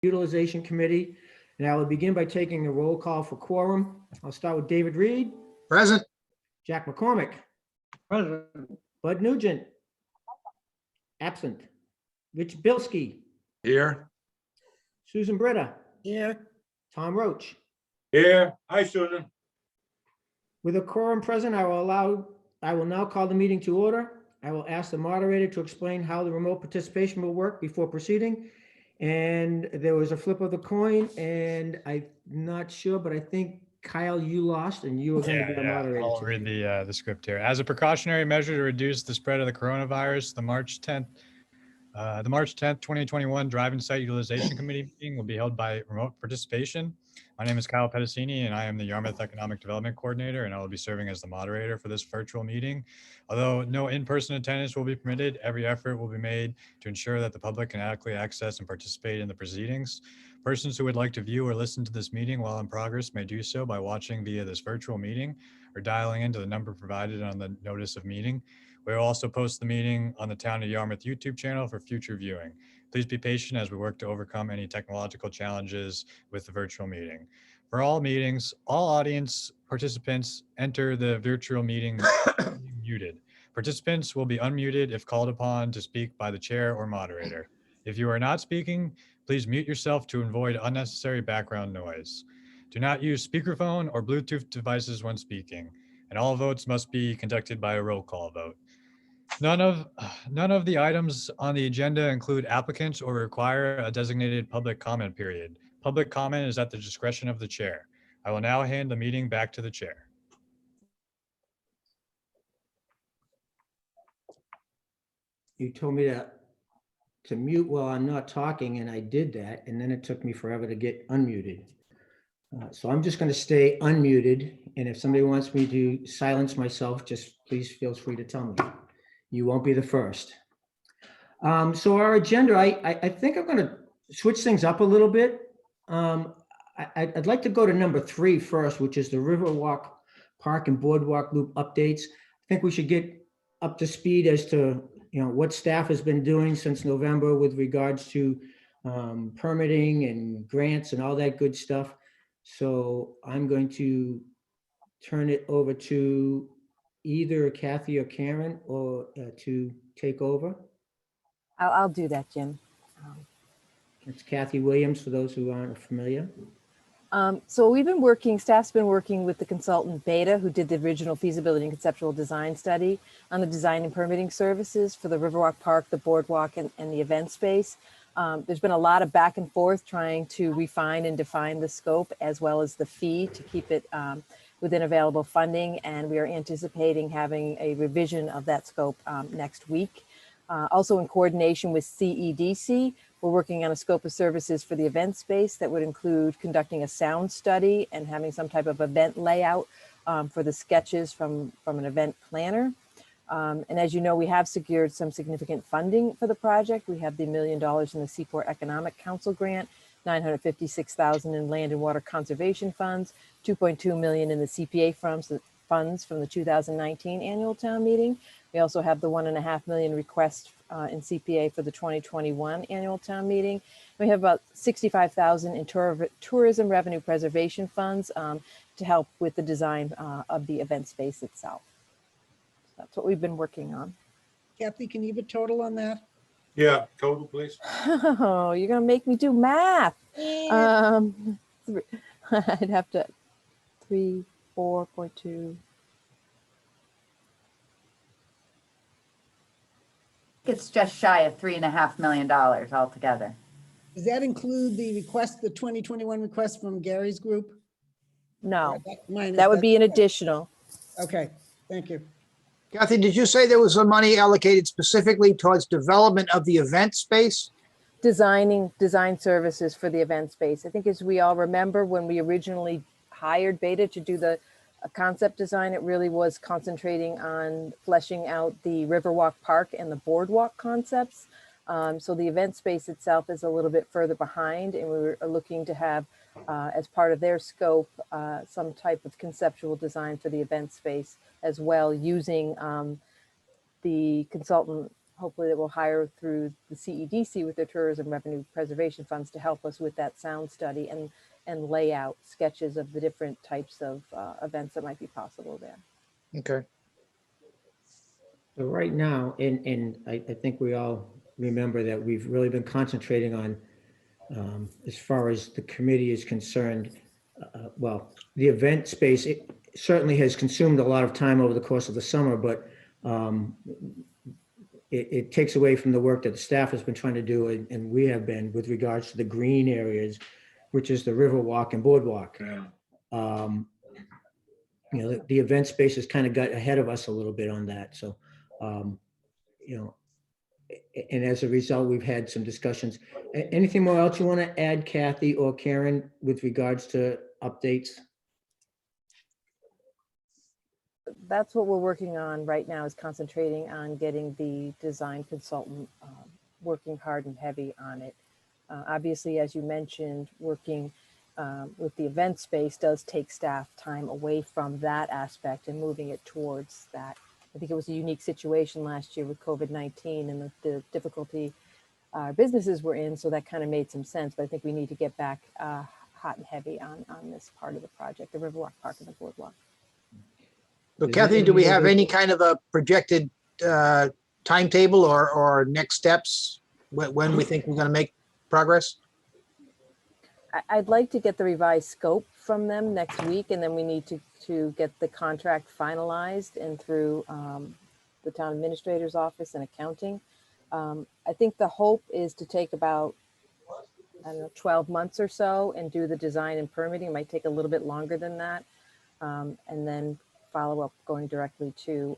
Utilization Committee, and I will begin by taking a roll call for quorum. I'll start with David Reed, Present. Jack McCormick, Present. Bud Nugent, absent. Rich Bilski, Here. Susan Britta, Here. Tom Roach. Here. Hi, Susan. With a quorum present, I will now call the meeting to order. I will ask the moderator to explain how the remote participation will work before proceeding. And there was a flip of the coin, and I'm not sure, but I think Kyle, you lost, and you were going to be the moderator. I'll read the script here. As a precautionary measure to reduce the spread of the coronavirus, the March 10th, 2021 Drive-In Site Utilization Committee meeting will be held by remote participation. My name is Kyle Pedicini, and I am the Yarmouth Economic Development Coordinator, and I will be serving as the moderator for this virtual meeting. Although no in-person attendance will be permitted, every effort will be made to ensure that the public can adequately access and participate in the proceedings. Persons who would like to view or listen to this meeting while in progress may do so by watching via this virtual meeting or dialing into the number provided on the notice of meeting. We will also post the meeting on the Town of Yarmouth YouTube channel for future viewing. Please be patient as we work to overcome any technological challenges with the virtual meeting. For all meetings, all audience participants enter the virtual meeting muted. Participants will be unmuted if called upon to speak by the chair or moderator. If you are not speaking, please mute yourself to avoid unnecessary background noise. Do not use speakerphone or Bluetooth devices when speaking, and all votes must be conducted by a roll call vote. None of the items on the agenda include applicants or require a designated public comment period. Public comment is at the discretion of the chair. I will now hand the meeting back to the chair. You told me to mute while I'm not talking, and I did that, and then it took me forever to get unmuted. So I'm just going to stay unmuted, and if somebody wants me to silence myself, just please feel free to tell me. You won't be the first. So our agenda, I think I'm going to switch things up a little bit. I'd like to go to number 3 first, which is the Riverwalk Park and Boardwalk Loop updates. I think we should get up to speed as to what staff has been doing since November with regards to permitting and grants and all that good stuff. So I'm going to turn it over to either Kathy or Karen or to take over. I'll do that, Jim. It's Kathy Williams, for those who aren't familiar. So we've been working, staff's been working with the consultant Beta, who did the original feasibility and conceptual design study on the design and permitting services for the Riverwalk Park, the boardwalk, and the event space. There's been a lot of back and forth trying to refine and define the scope as well as the fee to keep it within available funding. And we are anticipating having a revision of that scope next week. Also in coordination with CEDC, we're working on a scope of services for the event space that would include conducting a sound study and having some type of event layout for the sketches from an event planner. And as you know, we have secured some significant funding for the project. We have the $1 million in the Seaport Economic Council grant, $956,000 in land and water conservation funds, $2.2 million in the CPA funds from the 2019 annual town meeting. We also have the $1.5 million request in CPA for the 2021 annual town meeting. We have about $65,000 in tourism revenue preservation funds to help with the design of the event space itself. So that's what we've been working on. Kathy, can you give a total on that? Yeah, total, please. Oh, you're gonna make me do math. I'd have to 4.2. It's just shy of $3.5 million altogether. Does that include the request, the 2021 request from Gary's group? No, Minus that would be an additional. Okay, thank you. Kathy, did you say there was some money allocated specifically towards development of the event space? Design services for the event space. I think as we all remember, when we originally hired Beta to do the concept design, it really was concentrating on fleshing out the Riverwalk Park and the boardwalk concepts. So the event space itself is a little bit further behind, and we were looking to have, as part of their scope, some type of conceptual design for the event space as well, using the consultant hopefully that we'll hire through the CEDC with their tourism revenue preservation funds to help us with that sound study and lay out sketches of the different types of events that might be possible there. Okay. So right now, and I think we all remember that we've really been concentrating on, as far as the committee is concerned, well, the event space, it certainly has consumed a lot of time over the course of the summer, but it takes away from the work that the staff has been trying to do, and we have been with regards to the green areas, which is the Riverwalk and Boardwalk. You know, the event space has kind of got ahead of us a little bit on that. So, you know, and as a result, we've had some discussions. Anything more else you want to add, Kathy or Karen, with regards to updates? That's what we're working on right now, is concentrating on getting the design consultant working hard and heavy on it. Obviously, as you mentioned, working with the event space does take staff time away from that aspect and moving it towards that. I think it was a unique situation last year with COVID-19 and the difficulty our businesses were in, so that kind of made some sense. But I think we need to get back hot and heavy on this part of the project, the Riverwalk Park and the Boardwalk. So Is Kathy, there do we any have other- any kind of a projected timetable or next steps when we think we're going to make progress? I'd like to get the revised scope from them next week, and then we need to get the contract finalized and through the town administrator's office and accounting. I think the hope is to take about, I don't know, 12 months or so and do the design and permitting. It might take a little bit longer than that. And then follow up going directly to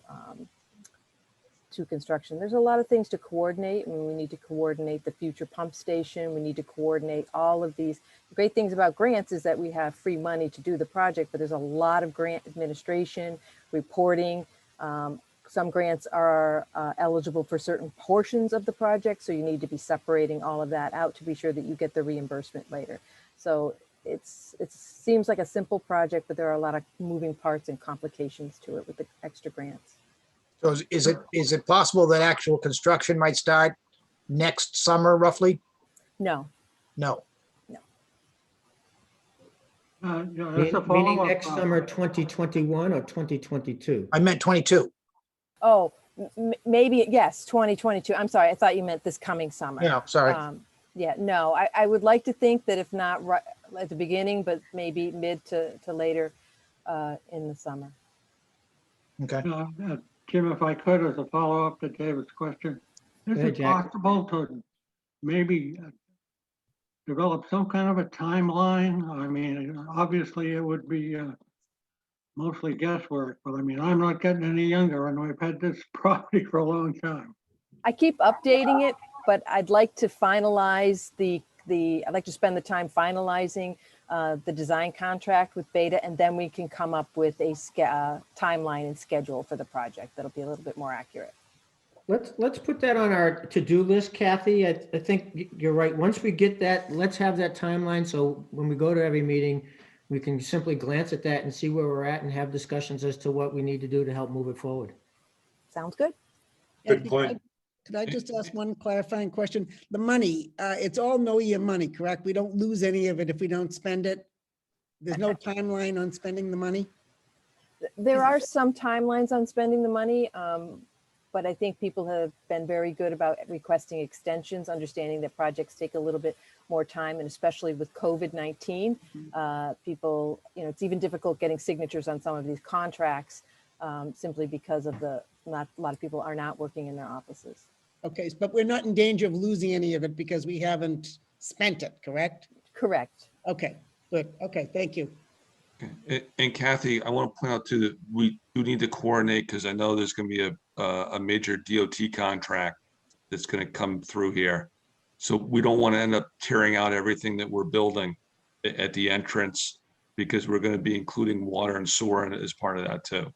construction. There's a lot of things to coordinate. I mean, we need to coordinate the future pump station. We need to coordinate all of these. The great things about grants is that we have free money to do the project, but there's a lot of grant administration, reporting. Some grants are eligible for certain portions of the project, so you need to be separating all of that out to be sure that you get the reimbursement later. So it seems like a simple project, but there are a lot of moving parts and complications to it with the extra grants. So is it possible that actual construction might start next summer roughly? No, No. As a Meaning follow-up, next summer, 2021 or 2022? I meant 22. oh, maybe, yes, 2022. I'm sorry, I thought you meant this coming summer. Yeah, sorry. Yeah, no, I would like to think that if not right at the beginning, but maybe mid to later in the summer. Okay. Jim, if I could, as a follow-up to David's question, is Go ahead, it Jack. possible to maybe develop some kind of a timeline? I mean, obviously it would be mostly guesswork, but I mean, I'm not getting any younger and we've had this property for a long time. I keep updating it, but I'd like to finalize I'd like to spend the time finalizing the design contract with Beta, and then we can come up with a timeline and schedule for the project that'll be a little bit more accurate. Let's put that on our to-do list, Kathy. I think you're right. Once we get that, let's have that timeline. So when we go to every meeting, we can simply glance at that and see where we're at and have discussions as to what we need to do to help move it forward. Sounds good? Good point. Could I just ask one clarifying question? The money, it's all know your money, correct? We don't lose any of it if we don't spend it? There's no timeline on spending the money? There are some timelines on spending the money, but I think people have been very good about requesting extensions, understanding that projects take a little bit more time, and especially with COVID-19, people, it's even difficult getting signatures on some of these contracts simply because of a lot of people are not working in their offices. Okay, but we're not in danger of losing any of it because we haven't spent it, correct? Correct. Okay, good. Okay, thank you. And Kathy, I want to point out too that we do need to coordinate, because I know there's going to be a major DOT contract that's going to come through here. So we don't want to end up tearing out everything that we're building at the entrance, because we're going to be including water and sewer in it as part of that too.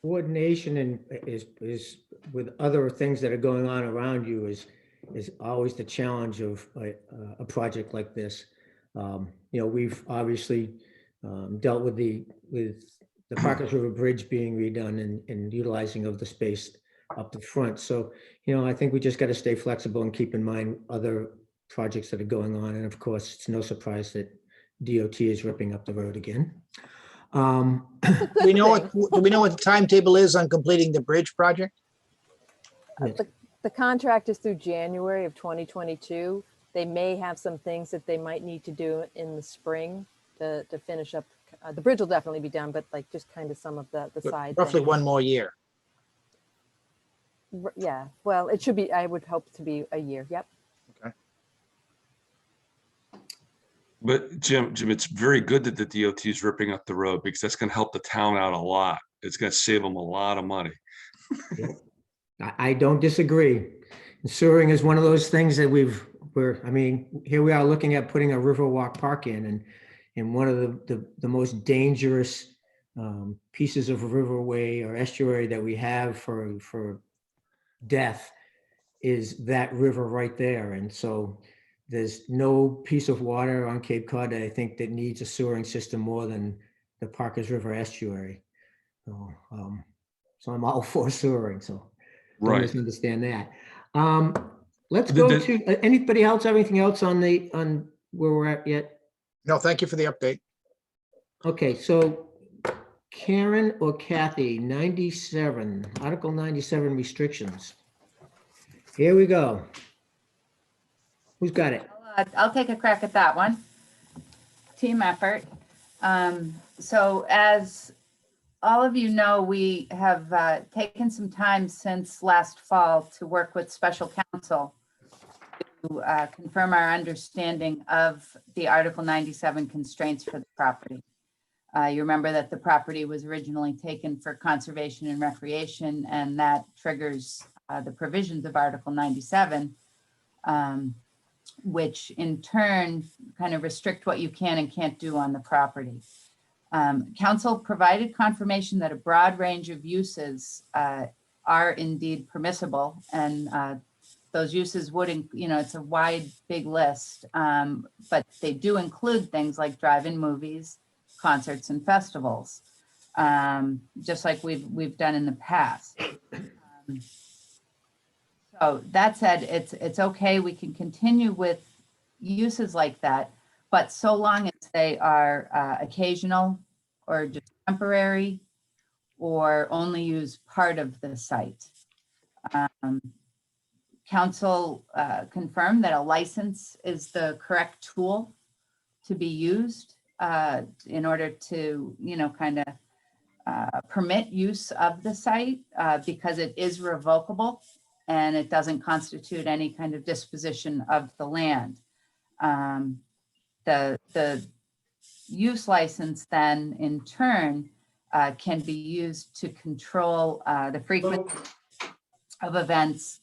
Coordination and is with other things that are going on around you is always the challenge of a project like this. We've obviously dealt with the Parkers River Bridge being redone and utilizing of the space up the front. So, I think we just got to stay flexible and keep in mind other projects that are going on. And of course, it's no surprise that DOT is ripping up the road again. Do we know what the timetable is on completing the bridge project? The contract is through January of 2022. They may have some things that they might need to do in the spring to finish up. The bridge will definitely be done, but like just kind of some of the side Roughly things. one more year. Yeah, well, it should be, I would hope to be a year. Yep. But Jim, it's very good that the DOT is ripping up the road because that's going to help the town out a lot. It's going to save them a lot of money. I don't disagree. Sewering is one of those things that here we are looking at putting a Riverwalk Park in one of the most dangerous pieces of riverway or estuary that we have for death is that river right there. And so there's no piece of water on Cape Cod that I think that needs a sewering system more than the Parkers River estuary. So I'm all for sewering, so don't Right. misunderstand that. Let's go to, anybody else have anything else on where we're at yet? No, thank you for the update. Okay, so Karen or Kathy, 97, Article 97 restrictions. Here we go. Who's got it? I'll take a crack at that one. Team effort. So as all of you know, we have taken some time since last fall to work with special counsel to confirm our understanding of the Article 97 constraints for the property. You remember that the property was originally taken for conservation and recreation, and that triggers the provisions of Article 97, which in turn kind of restrict what you can and can't do on the property. Council provided confirmation that a broad range of uses are indeed permissible, and those uses would, it's a wide, big list, but they do include things like drive-in movies, concerts, and festivals, just like we've done in the past. So that said, it's okay. We can continue with uses like that, but so long as they are occasional or just temporary or only use part of the site. Council confirmed that a license is the correct tool to be used in order to, kind of permit use of the site because it is revocable and it doesn't constitute any kind of disposition of the land. The use license then in turn can be used to control the frequency of events,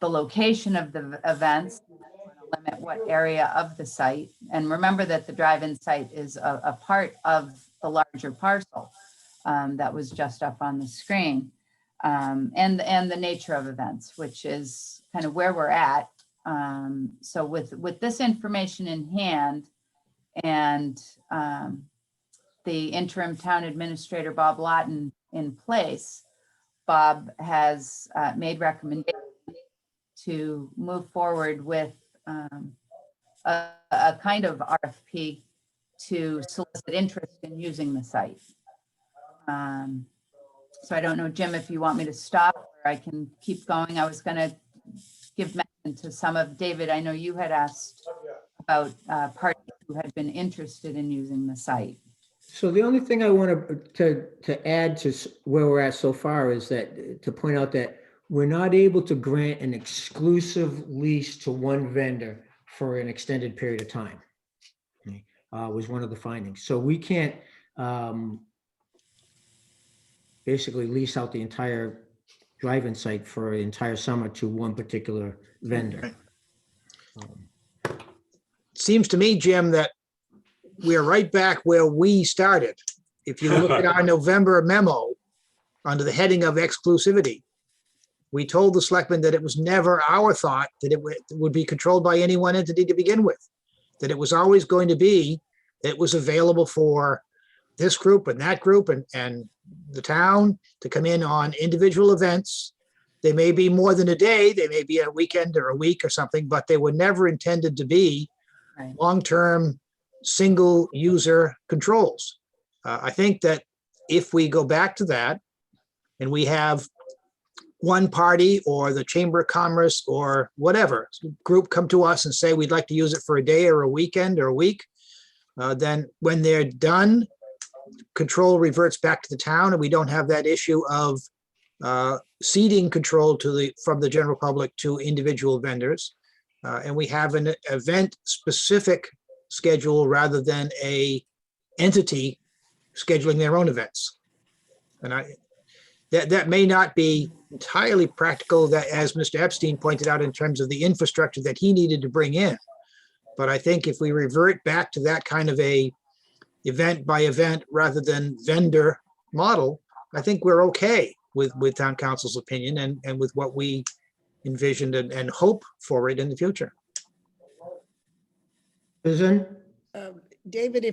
the location of the events, limit what area of the site. And remember that the drive-in site is a part of the larger parcel that was just up on the screen. And the nature of events, which is kind of where we're at. So with this information in hand and the interim town administrator, Bob Lawton, in place, Bob has made recommendations to move forward with a kind of RFP to solicit interest in using the site. So I don't know, Jim, if you want me to stop or I can keep going. I was going to give mention to some of David. I know you had asked about parties who had been interested in using the site. So the only thing I want to add to where we're at so far is that to point out that we're not able to grant an exclusive lease to one vendor for an extended period of time. Was one of the findings. So we can't basically lease out the entire drive-in site for an entire summer to one particular vendor. Seems to me, Jim, that we're right back where we started. If you look at our November memo under the heading of exclusivity, we told the selectmen that it was never our thought that it would be controlled by any one entity to begin with, that it was always going to be, that it was available for this group and that group and the town to come in on individual events. They may be more than a day, they may be a weekend or a week or something, but they were never intended to be Right. long-term, single user controls. I think that if we go back to that and we have one party or the Chamber of Commerce or whatever group come to us and say, we'd like to use it for a day or a weekend or a week, then when they're done, control reverts back to the town and we don't have that issue of ceding control from the general public to individual vendors. And we have an event-specific schedule rather than a entity scheduling their own events. And that may not be entirely practical, that, as Mr. Epstein pointed out, in terms of the infrastructure that he needed to bring in. But I think if we revert back to that kind of a event by event rather than vendor model, I think we're okay with town council's opinion and with what we envisioned and hope for it in the future. Susan? David,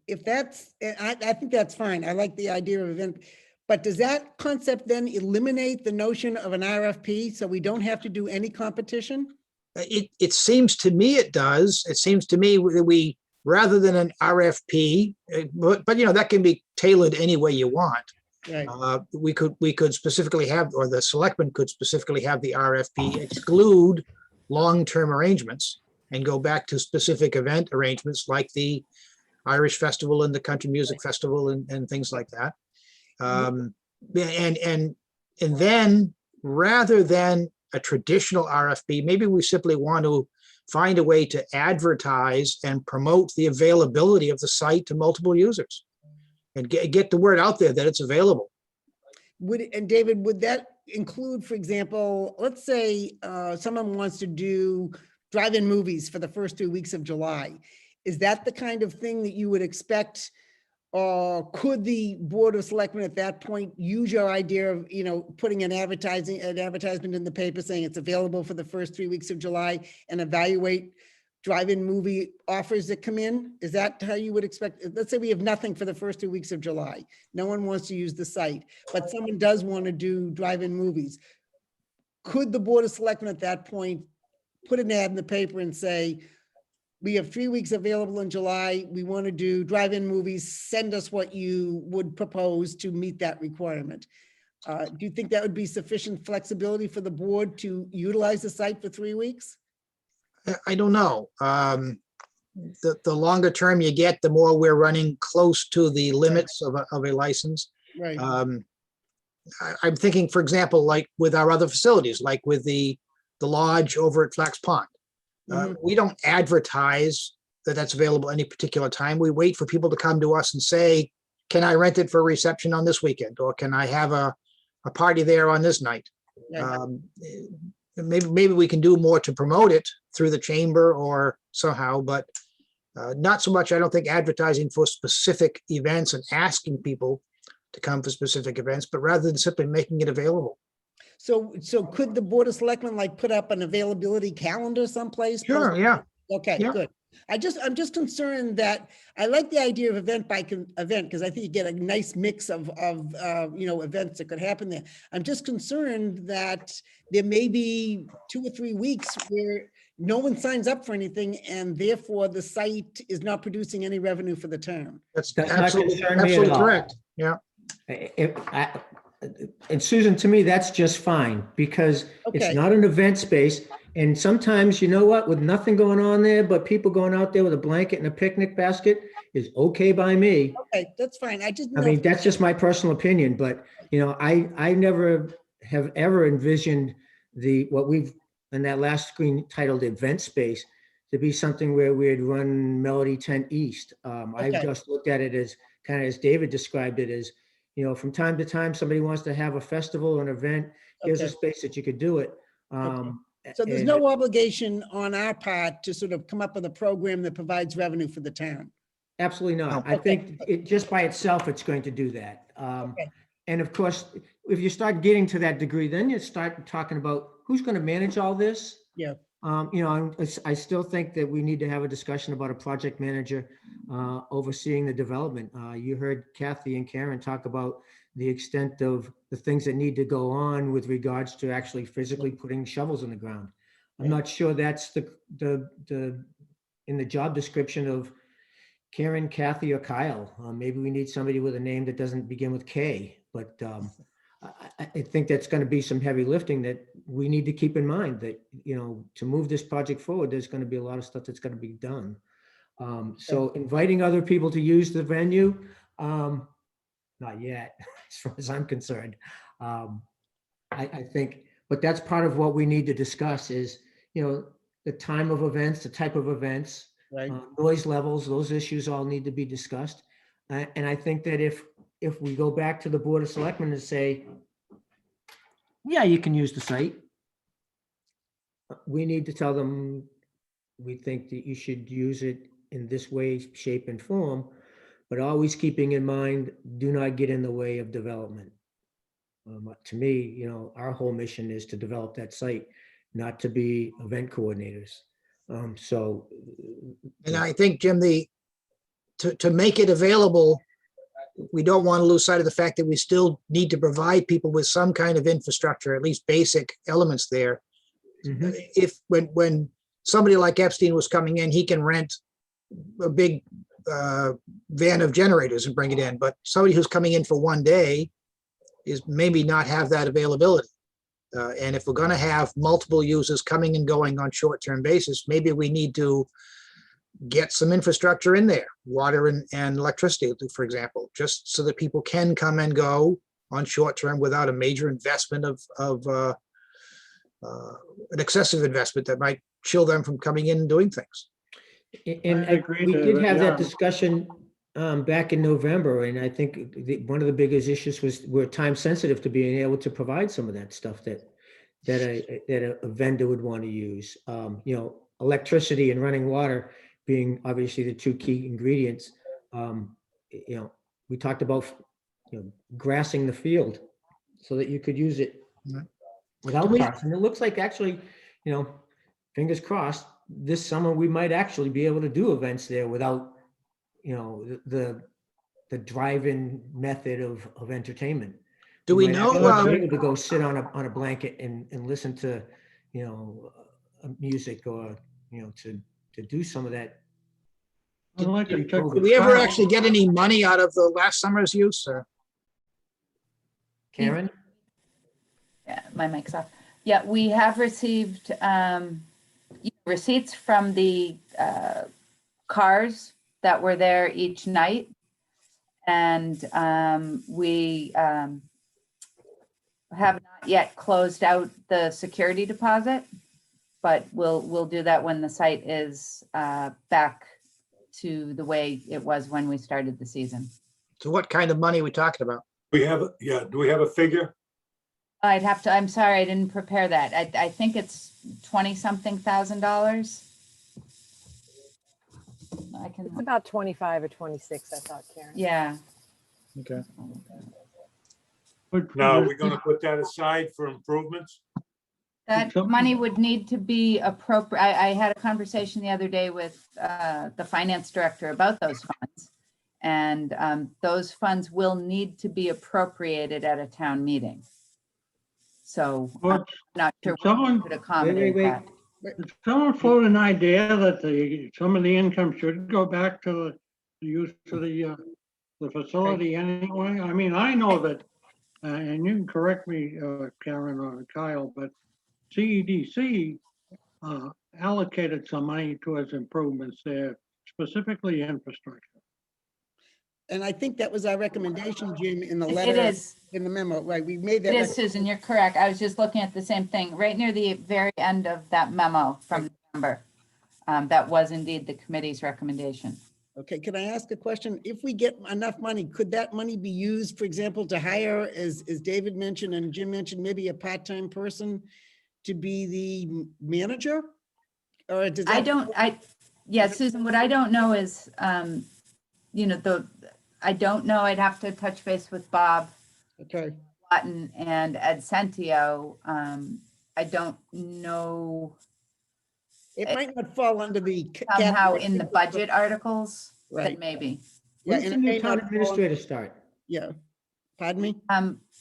if that's, I think that's fine. I like the idea of event. But does that concept then eliminate the notion of an RFP so we don't have to do any competition? It seems to me it does. It seems to me that we, rather than an RFP, but that can be tailored any way you want. Right. We could specifically have, or the selectmen could specifically have the RFP exclude long-term arrangements and go back to specific event arrangements like the Irish Festival and the Country Music Festival and things like that. And then rather than a traditional RFP, maybe we simply want to find a way to advertise and promote the availability of the site to multiple users and get the word out there that it's available. And David, would that include, for example, let's say someone wants to do drive-in movies for the first 2 weeks of July. Is that the kind of thing that you would expect? Or could the Board of Selectmen at that point use your idea of, putting an advertisement in the paper saying it's available for the first 3 weeks of July and evaluate drive-in movie offers that come in? Is that how you would expect? Let's say we have nothing for the first 2 weeks of July. No one wants to use the site, but someone does want to do drive-in movies. Could the Board of Selectmen at that point put an ad in the paper and say, we have 3 weeks available in July. We want to do drive-in movies. Send us what you would propose to meet that requirement. Do you think that would be sufficient flexibility for the board to utilize the site for 3 weeks? I don't know. The longer term you get, the more we're running close to the limits of a license. Right. I'm thinking, for example, like with our other facilities, like with the lodge over at Flax Pond. We don't advertise that that's available any particular time. We wait for people to come to us and say, can I rent it for a reception on this weekend? Or can I have a party there on this night? Right. Maybe we can do more to promote it through the chamber or somehow, but not so much, I don't think, advertising for specific events and asking people to come for specific events, but rather than simply making it available. So could the Board of Selectmen put up an availability calendar someplace? Sure, yeah. Okay, Yeah. good. I'm just concerned that I like the idea of event by event because I think you get a nice mix of events that could happen there. I'm just concerned that there may be 2 or 3 weeks where no one signs up for anything and therefore the site is not producing any revenue for the town. That's That's not absolutely, concerned me at absolutely all. correct. Yeah. And Susan, to me, that's just fine because Okay. it's not an event space. And sometimes, you know what, with nothing going on there, but people going out there with a blanket and a picnic basket is okay by me. Okay, that's fine. I just I know. mean, that's just my personal opinion, but I never have ever envisioned what we've in that last screen titled event space to be something where we'd run Melody Tent East. I've Okay. just looked at it as kind of as David described it as, from time to time, somebody wants to have a festival or an event, here's a Okay. space that you could do it. So there's and- no obligation on our part to sort of come up with a program that provides revenue for the town. Absolutely not. I Okay. think it just by itself, it's going to do that. Okay. And of course, if you start getting to that degree, then you start talking about who's going to manage all this. Yeah. I still think that we need to have a discussion about a project manager overseeing the development. You heard Kathy and Karen talk about the extent of the things that need to go on with regards to actually physically putting shovels in the ground. I'm not sure that's in the job description of Karen, Kathy, or Kyle. Maybe we need somebody with a name that doesn't begin with K, but I think that's going to be some heavy lifting that we need to keep in mind that, to move this project forward, there's going to be a lot of stuff that's going to be done. So inviting other people to use the venue, not yet, as far as I'm concerned. I think, but that's part of what we need to discuss is, the time of events, the type of events, Right. noise levels, those issues all need to be discussed. And I think that if we go back to the Board of Selectmen and say, yeah, you can use the site, we need to tell them, we think that you should use it in this way, shape, and form, but always keeping in mind, do not get in the way of development. To me, our whole mission is to develop that site, not to be event coordinators. So. And I think, Jim, to make it available, we don't want to lose sight of the fact that we still need to provide people with some kind of infrastructure, at least basic elements there. Mhm. If when somebody like Epstein was coming in, he can rent a big van of generators and bring it in, but somebody who's coming in for one day is maybe not have that availability. And if we're going to have multiple users coming and going on short-term basis, maybe we need to get some infrastructure in there, water and electricity, for example, just so that people can come and go on short-term without a major investment of an excessive investment that might chill them from coming in and doing things. And I agree, we did David, have yeah. that discussion back in November, and I think one of the biggest issues was we're time sensitive to being able to provide some of that stuff that a vendor would want to use. Electricity and running water being obviously the two key ingredients. We talked about grassing the field so that you could use it Right. without we- cost. And it looks like actually, fingers crossed, this summer we might actually be able to do events there without, the drive-in method of entertainment. Do we might know, actually be able to go sit on a blanket and listen to, music or, to do some of that. I'd like to check Did did with we ever Kyle. actually get any money out of the last summer's use? Or? Karen? Yeah, my mic's off. Yeah, we have received receipts from the cars that were there each night. And we have not yet closed out the security deposit, but we'll do that when the site is back to the way it was when we started the season. So what kind of money are we talking about? Do we have a figure? I'd have to, I'm sorry, I didn't prepare that. I think it's $20-something thousand. I can, It's about 25 or 26, I thought, Karen. yeah. Okay. Now, are we gonna put that aside for improvements? That Something- money would need to be appropriate. I had a conversation the other day with the finance director about those funds. And those funds will need to be appropriated at a town meeting. So I'm Well, not sure what someone- could accommodate wait. that. Did someone float an idea that some of the income should go back to the use of the facility anyway? I mean, I know that, and you can correct me, Karen or Kyle, but CEDC allocated some money towards improvements there, specifically infrastructure. And I think that was our recommendation, Jim, in the It letter, is. in the memo, right? We made It that. is, Susan, you're correct. I was just looking at the same thing, right near the very end of that memo from November. That was indeed the committee's recommendation. Okay, can I ask a question? If we get enough money, could that money be used, for example, to hire, as David mentioned and Jim mentioned, maybe a part-time person to be the manager? Or does that? Yeah, Susan, what I don't know is, I don't know, I'd have to touch base with Bob Okay, Lawton and Ed Centio. I don't know It might not fall under the. Somehow category. in the budget articles, then Right. maybe. Yeah, When does and the it new may town not fall- administrator start? Yeah. Pardon me?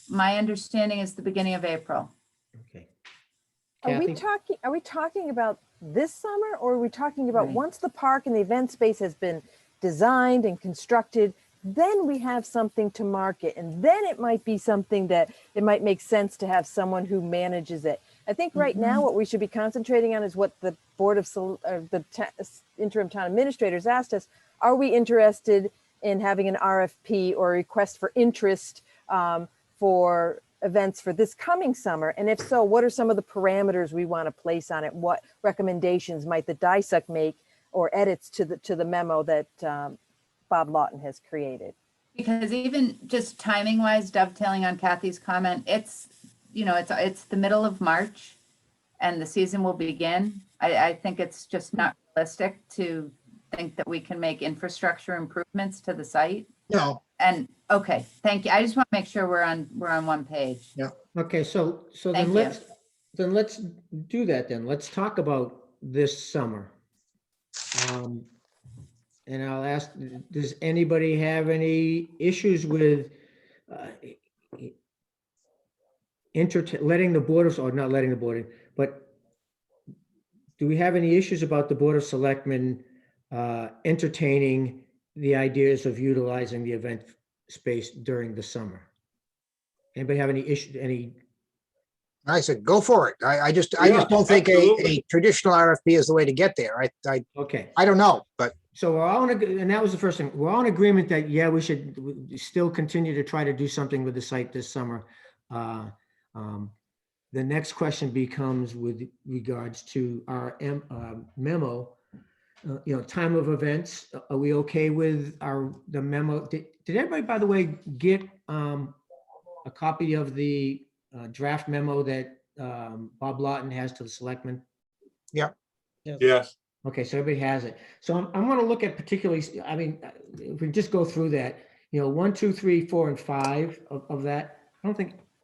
My understanding is the beginning of April. Okay. Are we Kathy? talking about this summer, or are we talking about Right. once the park and the event space has been designed and constructed, then we have something to market, and then it might be something that it might make sense to have someone who manages it. I think right now what we should be concentrating on is what the Board of Interim Town Administrators asked us. Are we interested in having an RFP or a request for interest for events for this coming summer? And if so, what are some of the parameters we want to place on it? What recommendations might the DISUC make or edits to the memo that Bob Lawton has created? Because even just timing wise, dovetailing on Kathy's comment, it's the middle of March and the season will begin. I think it's just not realistic to think that we can make infrastructure improvements to the site. No, And, okay, thank you. I just want to make sure we're on one page. Okay, so Thank then you. let's do that then. Let's talk about this summer. And I'll ask, does anybody have any issues with letting the board of, or not letting the board in, but do we have any issues about the Board of Selectmen entertaining the ideas of utilizing the event space during the summer? Anybody have any issue, I said, go for it. I just Yeah, don't think absolutely. a traditional RFP is the way to get there. okay. I don't know, but So we're all and that was the first thing, we're all in agreement that, yeah, we should still continue to try to do something with the site this summer. The next question becomes with regards to our memo, time of events. Are we okay with the memo? Did everybody, by the way, get a copy of the draft memo that Bob Lawton has to the selectmen? Yes, Okay, so everybody has it. So I'm going to look at particularly, I mean, if we just go through that, 1, 2, 3, 4, and 5 of that,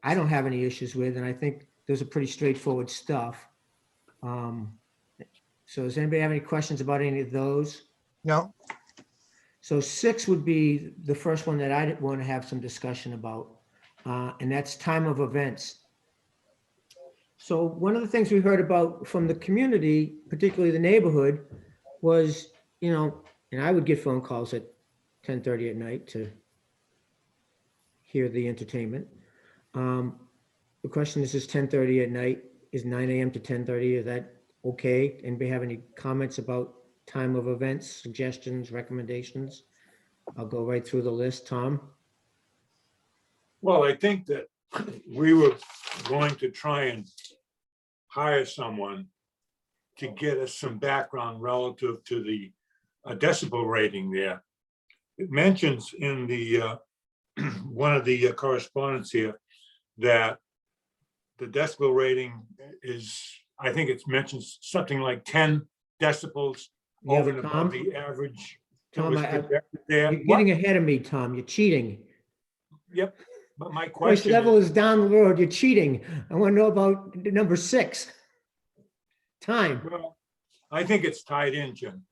I don't have any issues with, and I think those are pretty straightforward stuff. So does anybody have any questions about any of those? no, So 6 would be the first one that I want to have some discussion about, and that's time of events. So one of the things we heard about from the community, particularly the neighborhood, was, and I would get phone calls at 10:30 at night to hear the entertainment. The question is 10:30 at night, is 9 a.m. to 10:30, is that okay? Anybody have any comments about time of events, suggestions, recommendations? I'll go right through the list. Tom? well, I think that we were going to try and hire someone to get us some background relative to the decibel rating there. It mentions in the one of the correspondence here that the decibel rating is, I think it mentions something like 10 decibels Yeah, over but and Tom- above the average. that Tom, was projected there. You're What? getting ahead of me, Tom. You're cheating. Yep, but my Voice question level is, is down the road. You're cheating. I want to know about number 6. Time. well, I think it's tied in, Jim.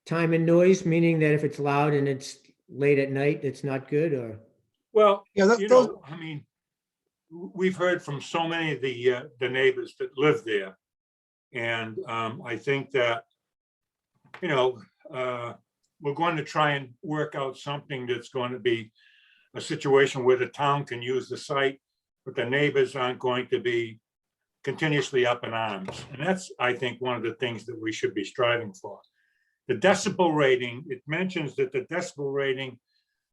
Time and noise, meaning that if it's loud and it's late at night, it's not good, or? Well, Yeah, you those- know, I mean, we've heard from so many of the neighbors that live there. And I think that, we're going to try and work out something that's going to be a situation where the town can use the site, but the neighbors aren't going to be continuously up in arms. And that's, I think, one of the things that we should be striving for. The decibel rating, it mentions that the decibel rating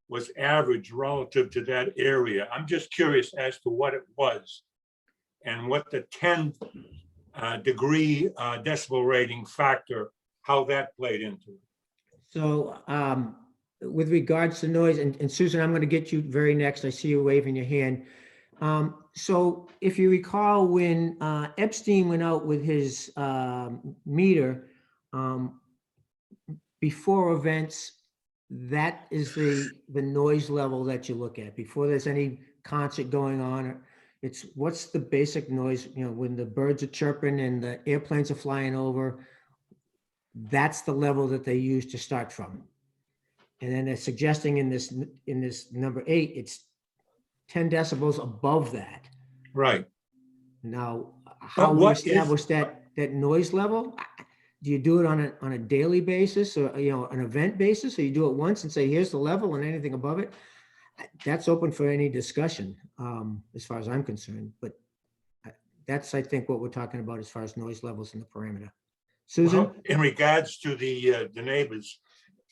was average relative to that area. I'm just curious as to what it was and what the 10 degree decibel rating factor, how that played into it. So with regards to noise, and Susan, I'm going to get you very next. I see you waving your hand. So if you recall, when Epstein went out with his meter before events, that is the noise level that you look at before there's any concert going on. It's what's the basic noise, when the birds are chirping and the airplanes are flying over, that's the level that they use to start from. And then they're suggesting in this number 8, it's 10 decibels above that. Right. Now, how we what is- establish that noise level? Do you do it on a daily basis or, an event basis? Or you do it once and say, here's the level and anything above it? That's open for any discussion, as far as I'm concerned. But that's, I think, what we're talking about as far as noise levels in the perimeter. Susan? Well, in regards to the neighbors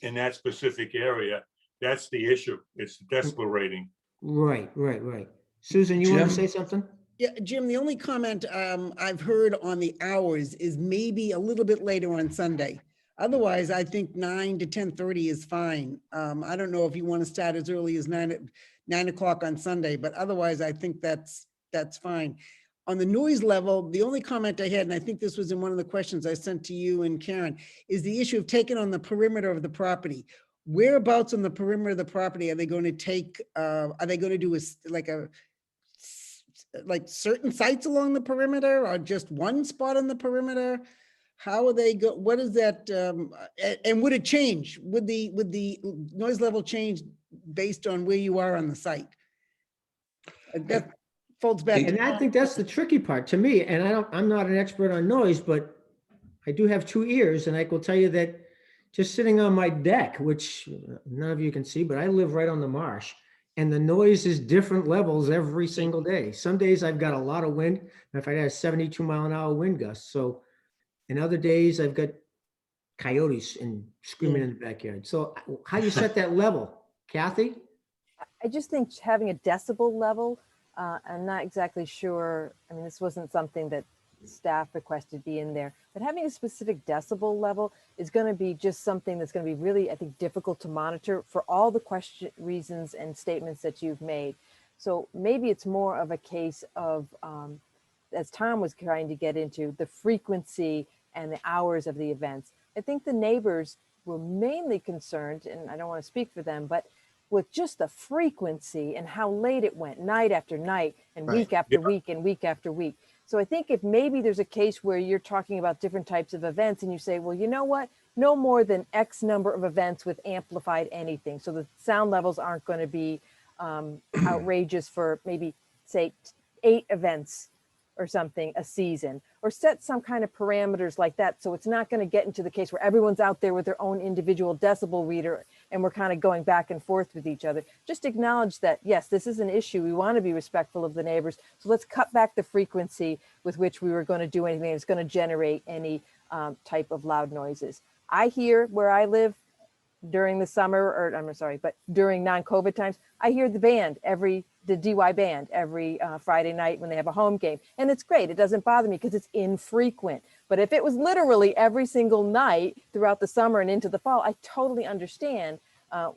in that specific area, that's the issue. It's the decibel rating. Right. Susan, you want to Jim? say something? Yeah, Jim, the only comment I've heard on the hours is maybe a little bit later on Sunday. Otherwise, I think 9 to 10:30 is fine. I don't know if you want to start as early as 9 o'clock on Sunday, but otherwise, I think that's fine. On the noise level, the only comment I had, and I think this was in one of the questions I sent to you and Karen, is the issue of taking on the perimeter of the property. Whereabouts on the perimeter of the property are they going to take, are they going to do like certain sites along the perimeter or just one spot on the perimeter? How are they what is that? And would it change? Would the noise level change based on where you are on the site? That folds back. And I think that's the tricky part to me. And I'm not an expert on noise, but I do have 2 ears, and I will tell you that just sitting on my deck, which none of you can see, but I live right on the marsh, and the noise is different levels every single day. Some days I've got a lot of wind. If I had a 72-mile-an-hour wind gust. So in other days I've got coyotes and screaming in the backyard. So how do you set that level, Kathy? I just think having a decibel level, I'm not exactly sure. I mean, this wasn't something that staff requested be in there, but having a specific decibel level is going to be just something that's going to be really, I think, difficult to monitor for all the reasons and statements that you've made. So maybe it's more of a case of, as Tom was trying to get into, the frequency and the hours of the events. I think the neighbors were mainly concerned, and I don't want to speak for them, but with just the frequency and how late it went, night after night and Right. week after week and week after week. So I think if maybe there's a case where you're talking about different types of events and you say, well, you know what? No more than X number of events with amplified anything. So the sound levels aren't going to be outrageous for maybe, say, 8 events or something a season, or set some kind of parameters like that. So it's not going to get into the case where everyone's out there with their own individual decibel reader and we're kind of going back and forth with each other. Just acknowledge that, yes, this is an issue. We want to be respectful of the neighbors. So let's cut back the frequency with which we were going to do anything that's going to generate any type of loud noises. I hear where I live during the summer, or I'm sorry, but during non-COVID times, I hear the band the DY band every Friday night when they have a home game. And it's great. It doesn't bother me because it's infrequent. But if it was literally every single night throughout the summer and into the fall, I totally understand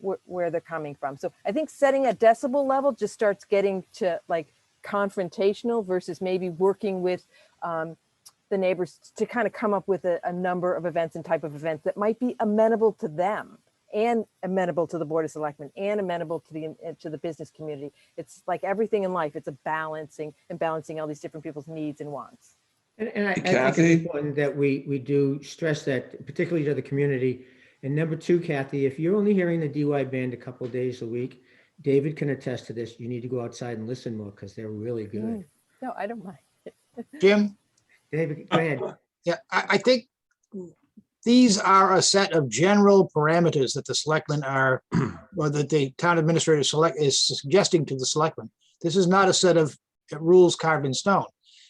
where they're coming from. So I think setting a decibel level just starts getting to like confrontational versus maybe working with the neighbors to kind of come up with a number of events and type of events that might be amenable to them and amenable to the Board of Selectmen and amenable to the business community. It's like everything in life. It's a balancing all these different people's needs and wants. And I think Kathy? it's important that we do stress that, particularly to the community. And number 2, Kathy, if you're only hearing the DY band a couple of days a week, David can attest to this. You need to go outside and listen more because they're really good. No, I don't mind. Jim? David, go ahead. Yeah, I think these are a set of general parameters that the selectmen are, or that the town administrator is suggesting to the selectmen. This is not a set of rules carved in stone.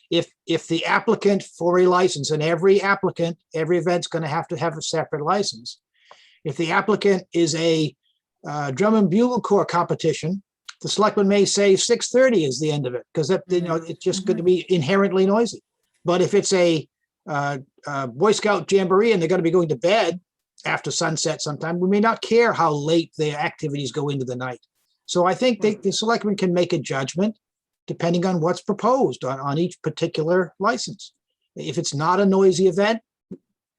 If the applicant for a license, and every event's going to have a separate license. If the applicant is a drum and bugle corps competition, the selectmen may say 6:30 is the end of it because it's just going to be inherently noisy. But if it's a Boy Scout jamboree and they're going to be going to bed after sunset sometime, we may not care how late their activities go into the night. So I think the selectmen can make a judgment depending on what's proposed on each particular license. If it's not a noisy event,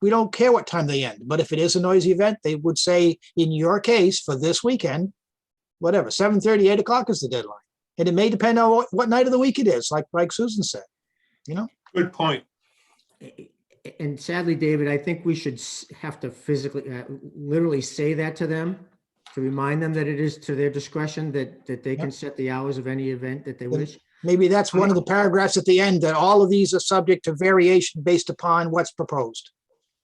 we don't care what time they end. But if it is a noisy event, they would say, in your case, for this weekend, whatever, 7:30, 8 o'clock is the deadline. And it may depend on what night of the week it is, like Susan said, you know? Good point. And sadly, David, I think we should have to physically, literally say that to them, to remind them that it is to their discretion, that they can set the hours of any event that they wish. Maybe that's one of the paragraphs at the end, that all of these are subject to variation based upon what's proposed.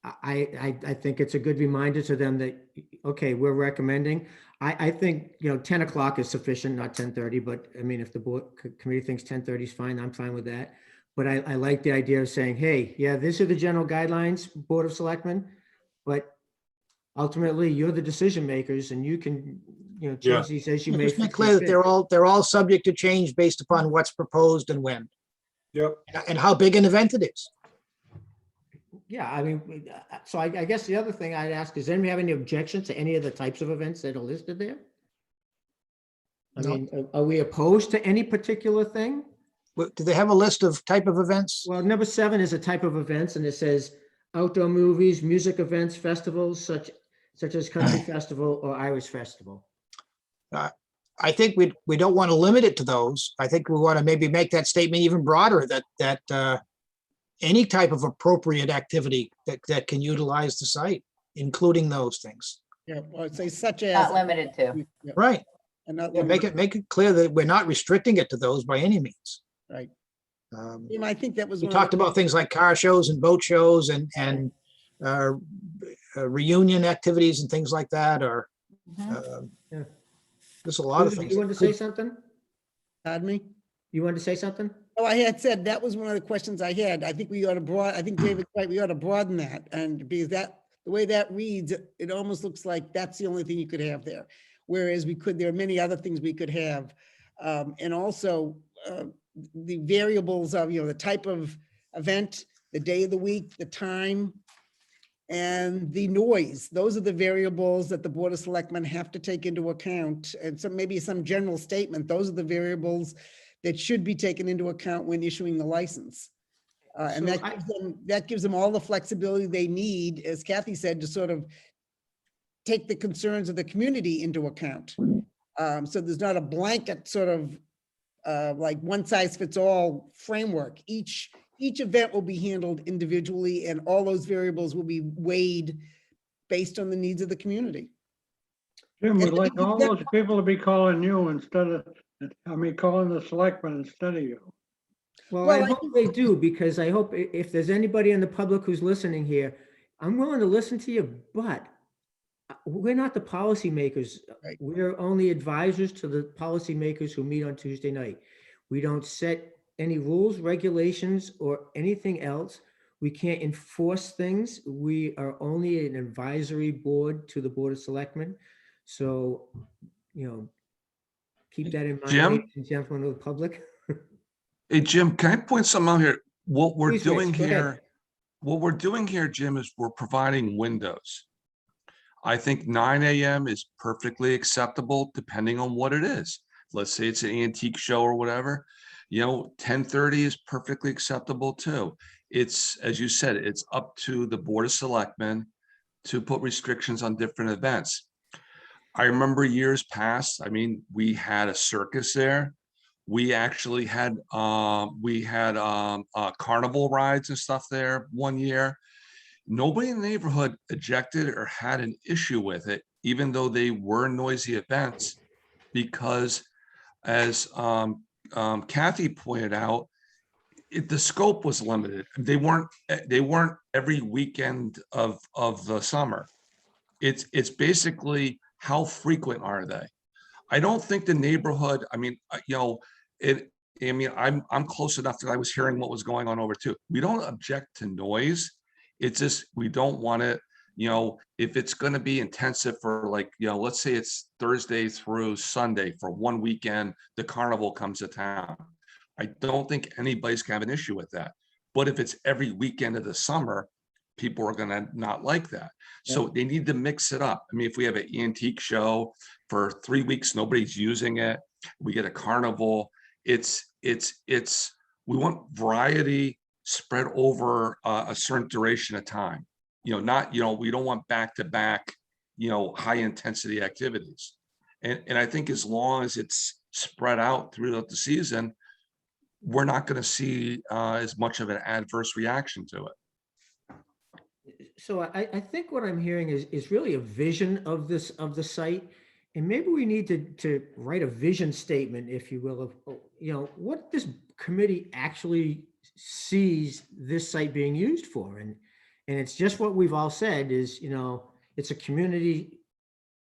I think it's a good reminder to them that, okay, we're recommending. I think, 10 o'clock is sufficient, not 10:30, but I mean, if the board committee thinks 10:30 is fine, I'm fine with that. But I like the idea of saying, hey, yeah, these are the general guidelines, Board of Selectmen, but ultimately you're the decision makers and you can, Yeah. change these as you may. Just make see clear that fit. they're all subject to change based upon what's proposed and when, Yep. and how big an event it is. Yeah, I mean, so I guess the other thing I'd ask, does anybody have any objections to any of the types of events that are listed there? I No. mean, are we opposed to any particular thing? Do they have a list of type of events? Well, number 7 is a type of events, and it says outdoor movies, music events, festivals such as country festival or Irish festival. I think we don't want to limit it to those. I think we want to maybe make that statement even broader, that any type of appropriate activity that can utilize the site, including those things. Yeah, or say such as. Not limited to. Yeah, Right. and not Yeah, make it clear that we're not restricting it to those by any means. Right. Um, I think that was. We one of talked the- about things like car shows and boat shows and reunion activities and things like that, or Mhm. Yeah. there's a lot of Susan, things. you wanted to say something? Pardon me? You wanted to say something? Oh, I had said that was one of the questions I had. I think we ought to I think David's right, we ought to broaden that, and because the way that reads, it almost looks like that's the only thing you could have there. Whereas there are many other things we could have. And also, the variables of, the type of event, the day of the week, the time, and the noise. Those are the variables that the Board of Selectmen have to take into account. And so maybe some general statement, those are the variables that should be taken into account when issuing the license. And So that gives them all the flexibility they need, as Kathy said, to sort of take the concerns of the community into account. So there's not a blanket sort of like one size fits all framework. Each event will be handled individually, and all those variables will be weighed based on the needs of the community. Jim would like all those people to be calling you instead of, calling the selectmen instead of you. Well, Well, I I hope they do, because I hope if there's anybody in the public who's listening here, I'm willing to listen to you, but we're not the policymakers. Right. We're only advisors to the policymakers who meet on Tuesday night. We don't set any rules, regulations, or anything else. We can't enforce things. We are only an advisory board to the Board of Selectmen. So, keep that in mind, Jim? ladies and gentlemen of the public. Hey, Jim, can I point something out here? What we're Please, Rich, doing go ahead. here, what we're doing here, Jim, is we're providing windows. I think 9 AM is perfectly acceptable depending on what it is. Let's say it's an antique show or whatever, 10:30 is perfectly acceptable too. It's, as you said, it's up to the Board of Selectmen to put restrictions on different events. I remember years past, we had a circus there. We actually had carnival rides and stuff there one year. Nobody in the neighborhood objected or had an issue with it, even though they were noisy events, because as Kathy pointed out, the scope was limited. They weren't every weekend of the summer. It's basically how frequent are they? I don't think the neighborhood, I'm close enough that I was hearing what was going on over too. We don't object to noise. It's just, we don't want it, if it's going to be intensive for let's say it's Thursday through Sunday for one weekend, the carnival comes to town. I don't think anybody's gonna have an issue with that. But if it's every weekend of the summer, people are gonna not like that. So they need to mix it up. If we have an antique show for 3 weeks, nobody's using it, we get a carnival, we want variety spread over a certain duration of time. We don't want back-to-back, high intensity activities. And I think as long as it's spread out throughout the season, we're not going to see as much of an adverse reaction to it. So I think what I'm hearing is really a vision of this, of the site. And maybe we need to write a vision statement, if you will, of, what this committee actually sees this site being used for. And it's just what we've all said is, it's a community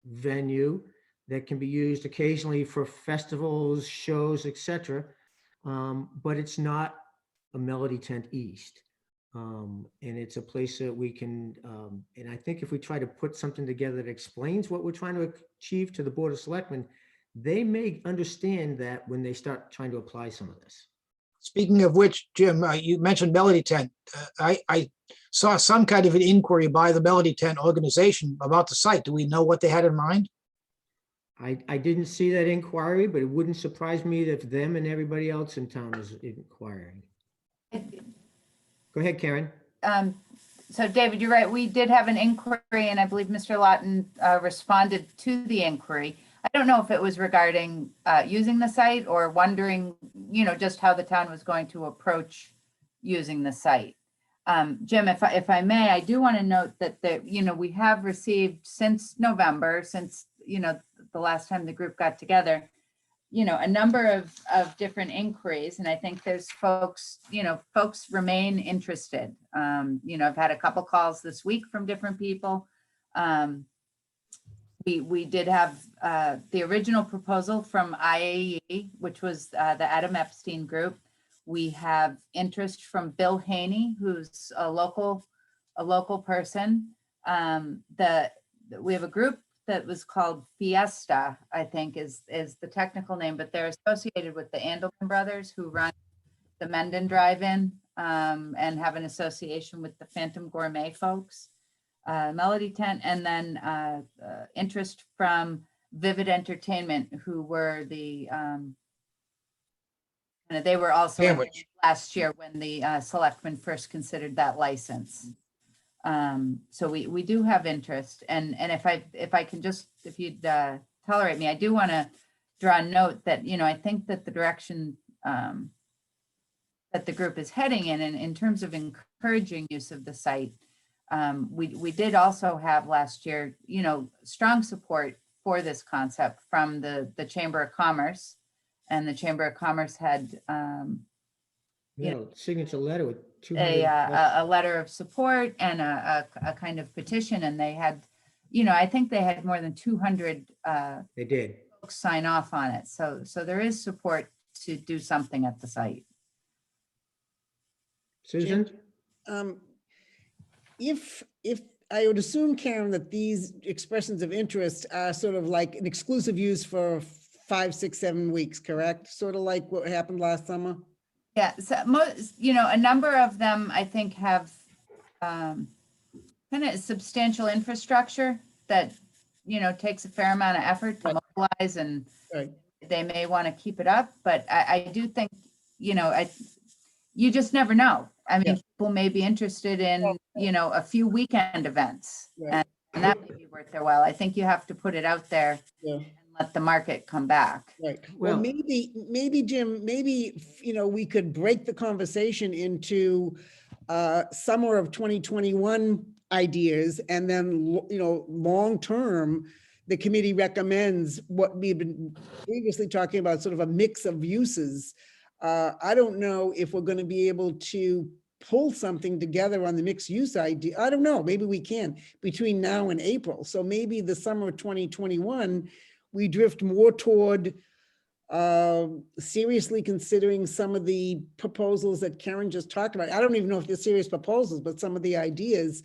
venue that can be used occasionally for festivals, shows, etc. But it's not a Melody Tent East. And it's a place that we can, and I think if we try to put something together that explains what we're trying to achieve to the Board of Selectmen, they may understand that when they start trying to apply some of this. Speaking of which, Jim, you mentioned Melody Tent. I saw some kind of an inquiry by the Melody Tent organization about the site. Do we know what they had in mind? I didn't see that inquiry, but it wouldn't surprise me if them and everybody else in town is inquiring. Go ahead, Karen. So David, you're right. We did have an inquiry and I believe Mr. Lawton responded to the inquiry. I don't know if it was regarding using the site or wondering, just how the town was going to approach using the site. Jim, if I may, I do want to note that we have received since November, since, the last time the group got together, a number of different inquiries. And I think there's folks remain interested. I've had a couple calls this week from different people. We did have the original proposal from IAE, which was the Adam Epstein group. We have interest from Bill Haney, who's a local person. We have a group that was called Fiesta, I think is the technical name, but they're associated with the Andelman brothers who run the Mendon Drive-In and have an association with the Phantom Gourmet folks, Melody Tent, and then interest from Vivid Entertainment, who were they were also Sandwich. last year when the selectmen first considered that license. So we do have interest, and if I can just, if you'd tolerate me, I do want to draw a note that, I think that the direction that the group is heading in terms of encouraging use of the site, we did also have last year, strong support for this concept from the Chamber of Commerce, and the Chamber of Commerce had Signature letter with 200. a letter of support and a kind of petition, and they had, I think they had more than 200 They did. folks sign off on it. So there is support to do something at the site. Susan? If I would assume, Karen, that these expressions of interest are sort of like an exclusive use for 5, 6, 7 weeks, correct? Sort of like what happened last summer? Yeah, so a number of them, I think, have kind of substantial infrastructure that, takes a fair amount of effort to mobilize, and Right. they may want to keep it up. But I do think, you just never know. I mean, Yeah. people may be interested in, a few weekend events, Right. and that may be worth their while. I think you have to put it out there Yeah. and let the market come back. Right. Well, Well- maybe, Jim, we could break the conversation into summer of 2021 ideas, and then, long-term, the committee recommends what we've been previously talking about, sort of a mix of uses. I don't know if we're going to be able to pull something together on the mixed use idea. I don't know, maybe we can between now and April. So maybe the summer of 2021, we drift more toward seriously considering some of the proposals that Karen just talked about. I don't even know if they're serious proposals, but some of the ideas,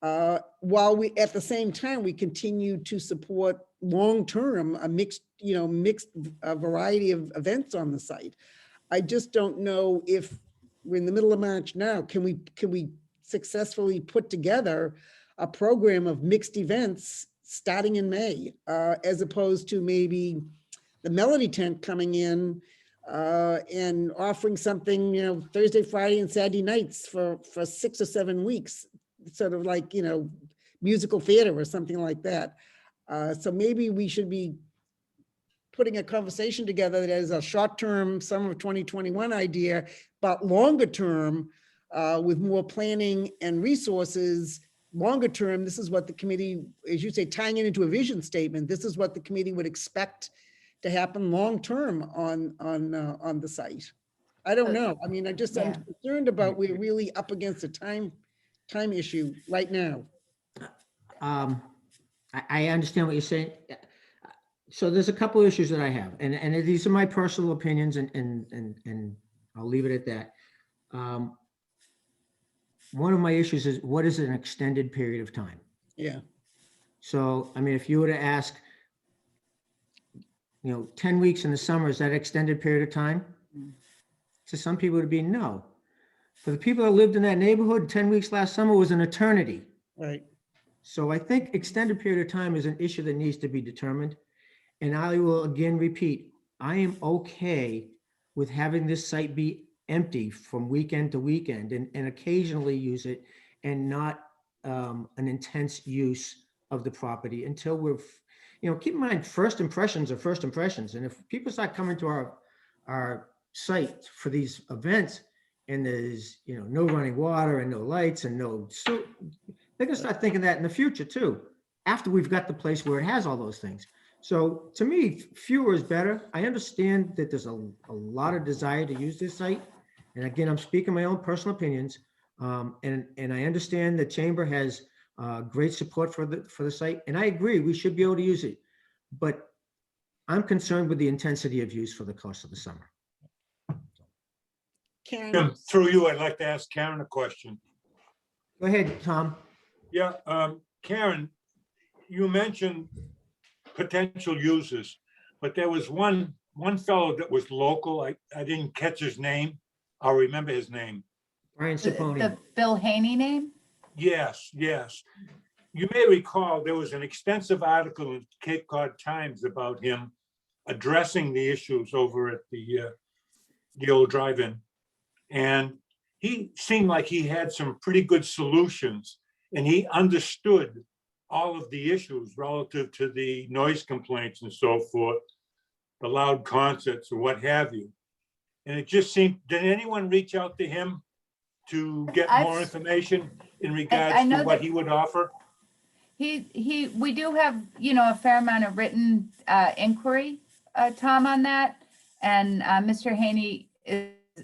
while we, at the same time, we continue to support long-term a mixed variety of events on the site. I just don't know if we're in the middle of March now, can we successfully put together a program of mixed events starting in May, as opposed to maybe the Melody Tent coming in and offering something, Thursday, Friday, and Saturday nights for 6 or 7 weeks, sort of like, musical theater or something like that. So maybe we should be putting a conversation together that is a short-term, summer of 2021 idea, but longer term, with more planning and resources, longer term, this is what the committee, as you say, tying it into a vision statement, this is what the committee would expect to happen long-term on the site. I don't know. I mean, I'm Yeah. concerned about, we're really up against a time issue right now. I understand what you're saying. So there's a couple of issues that I have, and these are my personal opinions, and I'll leave it at that. One of my issues is, what is an extended period of time? Yeah, So, I mean, if you were to ask, 10 weeks in the summer, is that an extended period of time? To some people, it would be no. For the people that lived in that neighborhood, 10 weeks last summer was an eternity. right. So I think extended period of time is an issue that needs to be determined. And I will again repeat, I am okay with having this site be empty from weekend to weekend and occasionally use it, and not an intense use of the property until keep in mind, first impressions are first impressions. And if people start coming to our site for these events and there's, no running water and no lights and no, they're gonna start thinking that in the future too, after we've got the place where it has all those things. So to me, fewer is better. I understand that there's a lot of desire to use this site. And again, I'm speaking my own personal opinions. And I understand the chamber has great support for the site. And I agree, we should be able to use it. But I'm concerned with the intensity of use for the course of the summer. Karen, Jim, through you, I'd like to ask Karen a question. Go ahead, Tom. Yeah, Karen, you mentioned potential users, but there was one fellow that was local. I didn't catch his name. I'll remember his name. Brian Saponi. The Bill Haney name? Yes, yes. You may recall there was an extensive article in Cape Cod Times about him addressing the issues over at the old drive-in. And he seemed like he had some pretty good solutions, and he understood all of the issues relative to the noise complaints and so forth, the loud concerts or what have you. And it just seemed, did anyone reach out to him to get more information in regards know to what that- he would offer? We do have, a fair amount of written inquiry, Tom, on that. And Mr. Haney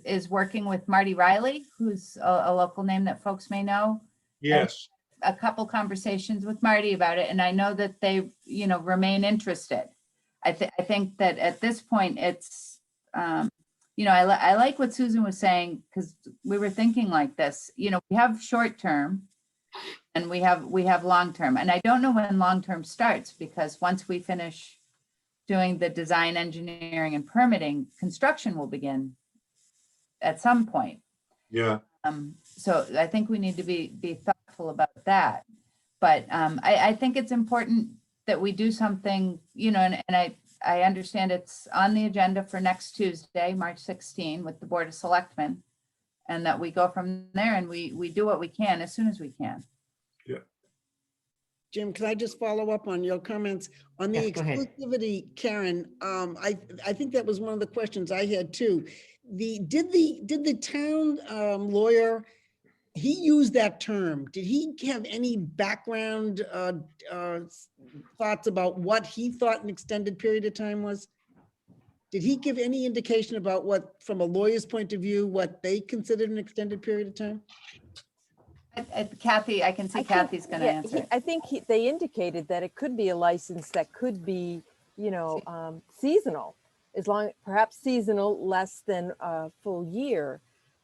is working with Marty Riley, who's a local name that folks may know. Yes, A couple conversations with Marty about it, and I know that they, remain interested. I think that at this point, it's, I like what Susan was saying, because we were thinking like this, we have short term and we have long term, and I don't know when long term starts, because once we finish doing the design, engineering, and permitting, construction will begin at some point. yeah. So I think we need to be thoughtful about that. But I think it's important that we do something, and I understand it's on the agenda for next Tuesday, March 16, with the Board of Selectmen, and that we go from there and we do what we can as soon as we can. Jim, can I just follow up on your comments on the Yes, go ahead. exclusivity, Karen? I think that was one of the questions I had too. Did the town lawyer, he used that term? Did he have any background thoughts about what he thought an extended period of time was? Did he give any indication about what, from a lawyer's point of view, what they considered an extended period of time? Kathy, I can see I think- Kathy's going to yeah, answer it. I think they indicated that it could be a license that could be, seasonal, perhaps seasonal, less than a full year.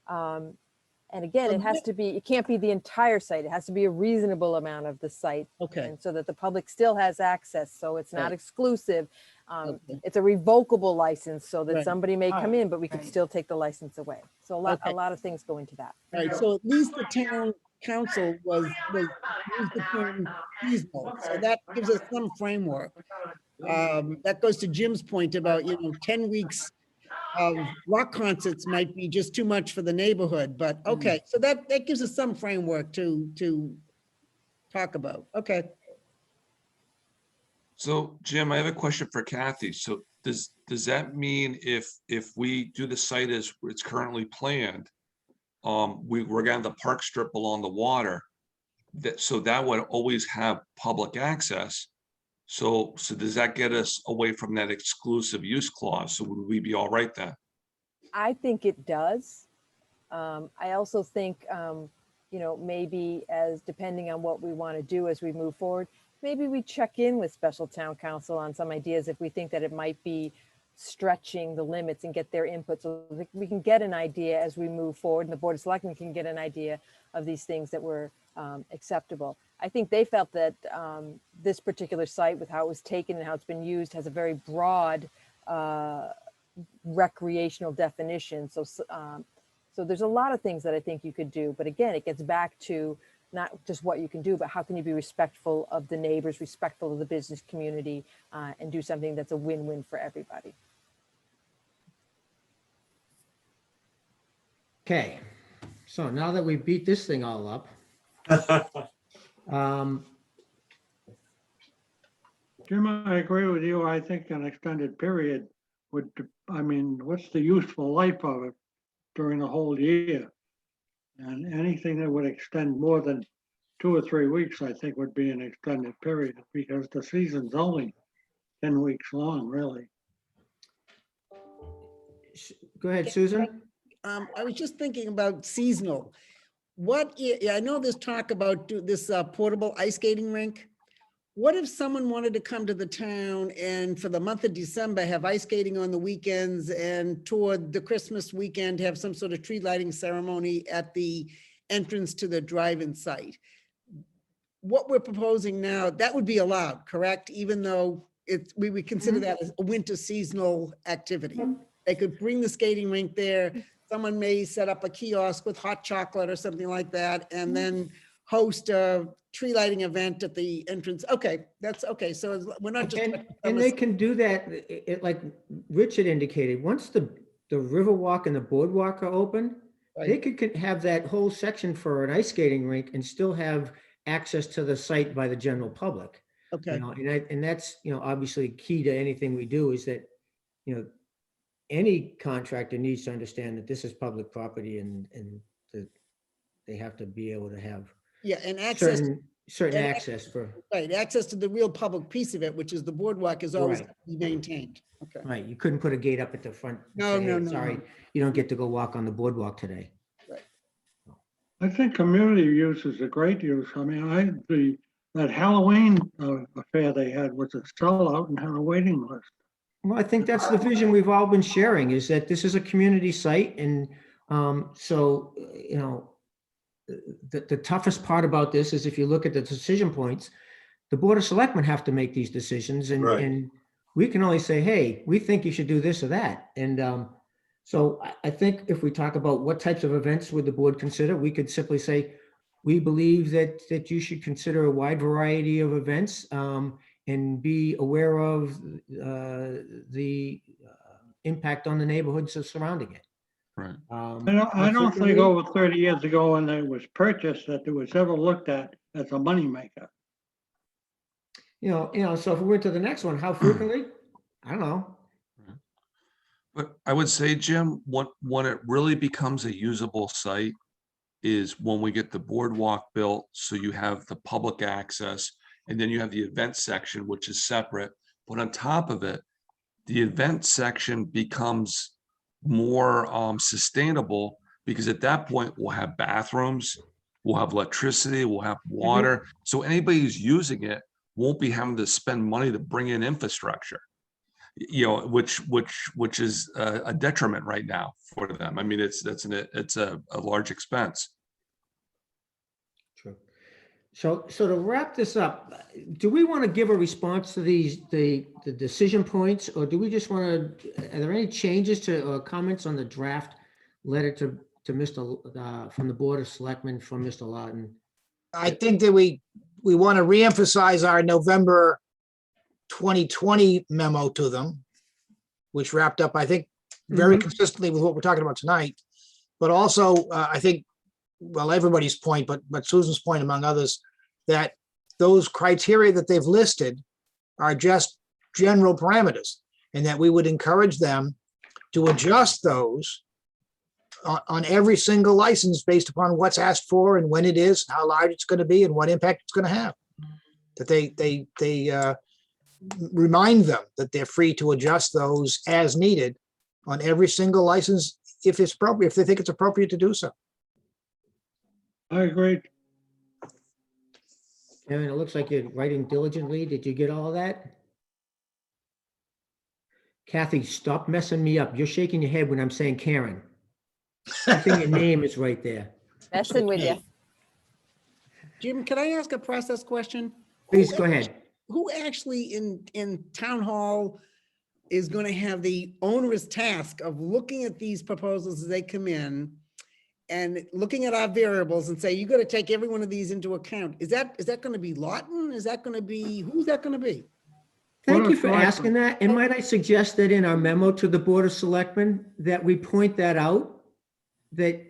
And again, it can't be the entire site. It has to be a reasonable amount of the site. Okay. And so that the public still has access, so it's not Right. exclusive. Okay. It's a revocable license, so that Right. somebody may come in, but we could Right. still take the license away. So a Okay. lot of things go into that. All right, so at least the town council used the term seasonal, so that gives us some framework. That goes to Jim's point about, 10 weeks of rock concerts might be just too much for the neighborhood, but okay, so that gives us some framework to talk about. Okay. So Jim, I have a question for Kathy. So does that mean if we do the site as it's currently planned, we're gonna have the park strip along the water, so that would always have public access. So does that get us away from that exclusive use clause? So would we be all right then? I think it does. I also think, maybe as depending on what we want to do as we move forward, maybe we check in with special town council on some ideas if we think that it might be stretching the limits and get their input so that we can get an idea as we move forward and the Board of Selectmen can get an idea of these things that were acceptable. I think they felt that this particular site with how it was taken and how it's been used has a very broad recreational definition. So there's a lot of things that I think you could do. But again, it gets back to not just what you can do, but how can you be respectful of the neighbors, respectful of the business community, and do something that's a win-win for everybody. Okay, so now that we beat this thing all up, Jim, I agree with you. I think an extended period would, I mean, what's the useful life of it during the whole year? And anything that would extend more than 2 or 3 weeks, I think would be an extended period because the season's only 10 weeks long, really. go ahead, Susan. I was just thinking about seasonal. I know there's talk about this portable ice skating rink. What if someone wanted to come to the town and for the month of December have ice skating on the weekends and toward the Christmas weekend have some sort of tree lighting ceremony at the entrance to the drive-in site? What we're proposing now, that would be allowed, correct? Even though we would consider that as a winter seasonal activity. They could bring the skating rink there. Someone may set up a kiosk with hot chocolate or something like that, and then host a tree lighting event at the entrance. Okay, that's okay. So we're not just. And they can do that, like Richard indicated, once the Riverwalk and the Boardwalk are open, they could have that whole section for an ice skating rink and still have access to the site by the general public. Okay. And that's, obviously key to anything we do is that, any contractor needs to understand that this is public property and that they have to be able to have Yeah, and access. certain access for, Right, access to the real public piece of it, which is the boardwalk is always Right. gonna be maintained. Okay. right, you couldn't put a gate up at the front. and No, say, no, "Hey, no, sorry, no. you don't get to go walk on the boardwalk today." I think community use is a great use. I mean, that Halloween affair they had was a sellout and had a waiting list. Well, I think that's the vision we've all been sharing, is that this is a community site. And so, the toughest part about this is if you look at the decision points, the Board of Selectmen have to make these decisions. And we can only say, hey, we think you should do this or that. And so I think if we talk about what types of events would the board consider, we could simply say, we believe that you should consider a wide variety of events and be aware of the impact on the neighborhoods surrounding it. Right. I don't think over 30 years ago when it was purchased that it was ever looked at as a moneymaker. So if we went to the next one, how frequently? I don't know. But I would say, Jim, when it really becomes a usable site is when we get the boardwalk built, so you have the public access, and then you have the event section, which is separate. But on top of it, the event section becomes more sustainable because at that point we'll have bathrooms, we'll have electricity, we'll have water. So anybody who's using it won't be having to spend money to bring in infrastructure, which is a detriment right now for them. I mean, it's a large expense. True. So to wrap this up, do we want to give a response to the decision points, or do we just want to, are there any changes to comments on the draft letter to Mr. From the Board of Selectmen from Mr. Lawton? I think that we want to reemphasize our November 2020 memo to them, which wrapped up, I think, very consistently with what we're talking about tonight. But also, I think, well, everybody's point, but Susan's point among others, that those criteria that they've listed are just general parameters, and that we would encourage them to adjust those on every single license based upon what's asked for and when it is, how large it's going to be, and what impact it's going to have. That they remind them that they're free to adjust those as needed on every single license if it's appropriate, if they think it's appropriate to do so. I agree. Karen, it looks like you're writing diligently. Did you get all that? Kathy, stop messing me up. You're shaking your head when I'm saying Karen. I think your name is right there. Messing with you. Jim, can I ask a process question? Please go ahead. Who actually in town hall is going to have the onerous task of looking at these proposals as they come in and looking at our variables and say, you got to take every one of these into account? Is that going to be Lawton? Is that going to be, who's that going to be? Thank Board you of for Selectmen. asking that. And might I suggest that in our memo to the Board of Selectmen, that we point that out? That,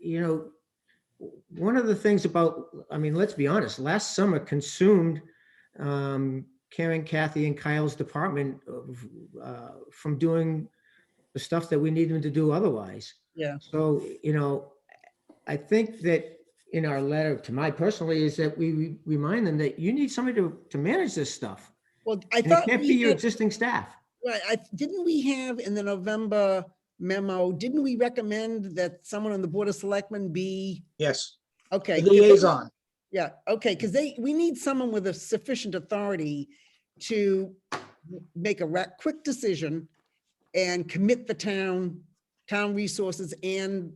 you know, one of the things about, I mean, let's be honest, last summer consumed Karen, Kathy, and Kyle's department from doing the stuff that we need them to do otherwise. Yeah. So, you know, I think that in our letter to my personally is that we remind them that you need somebody to manage this stuff. Well, I And it thought can't be we your had, existing staff. right, didn't we have in the November memo, didn't we recommend that someone on the Board of Selectmen be, Yes, okay. the liaison. Yeah, okay, because we need someone with a sufficient authority to make a quick decision and commit the town resources and,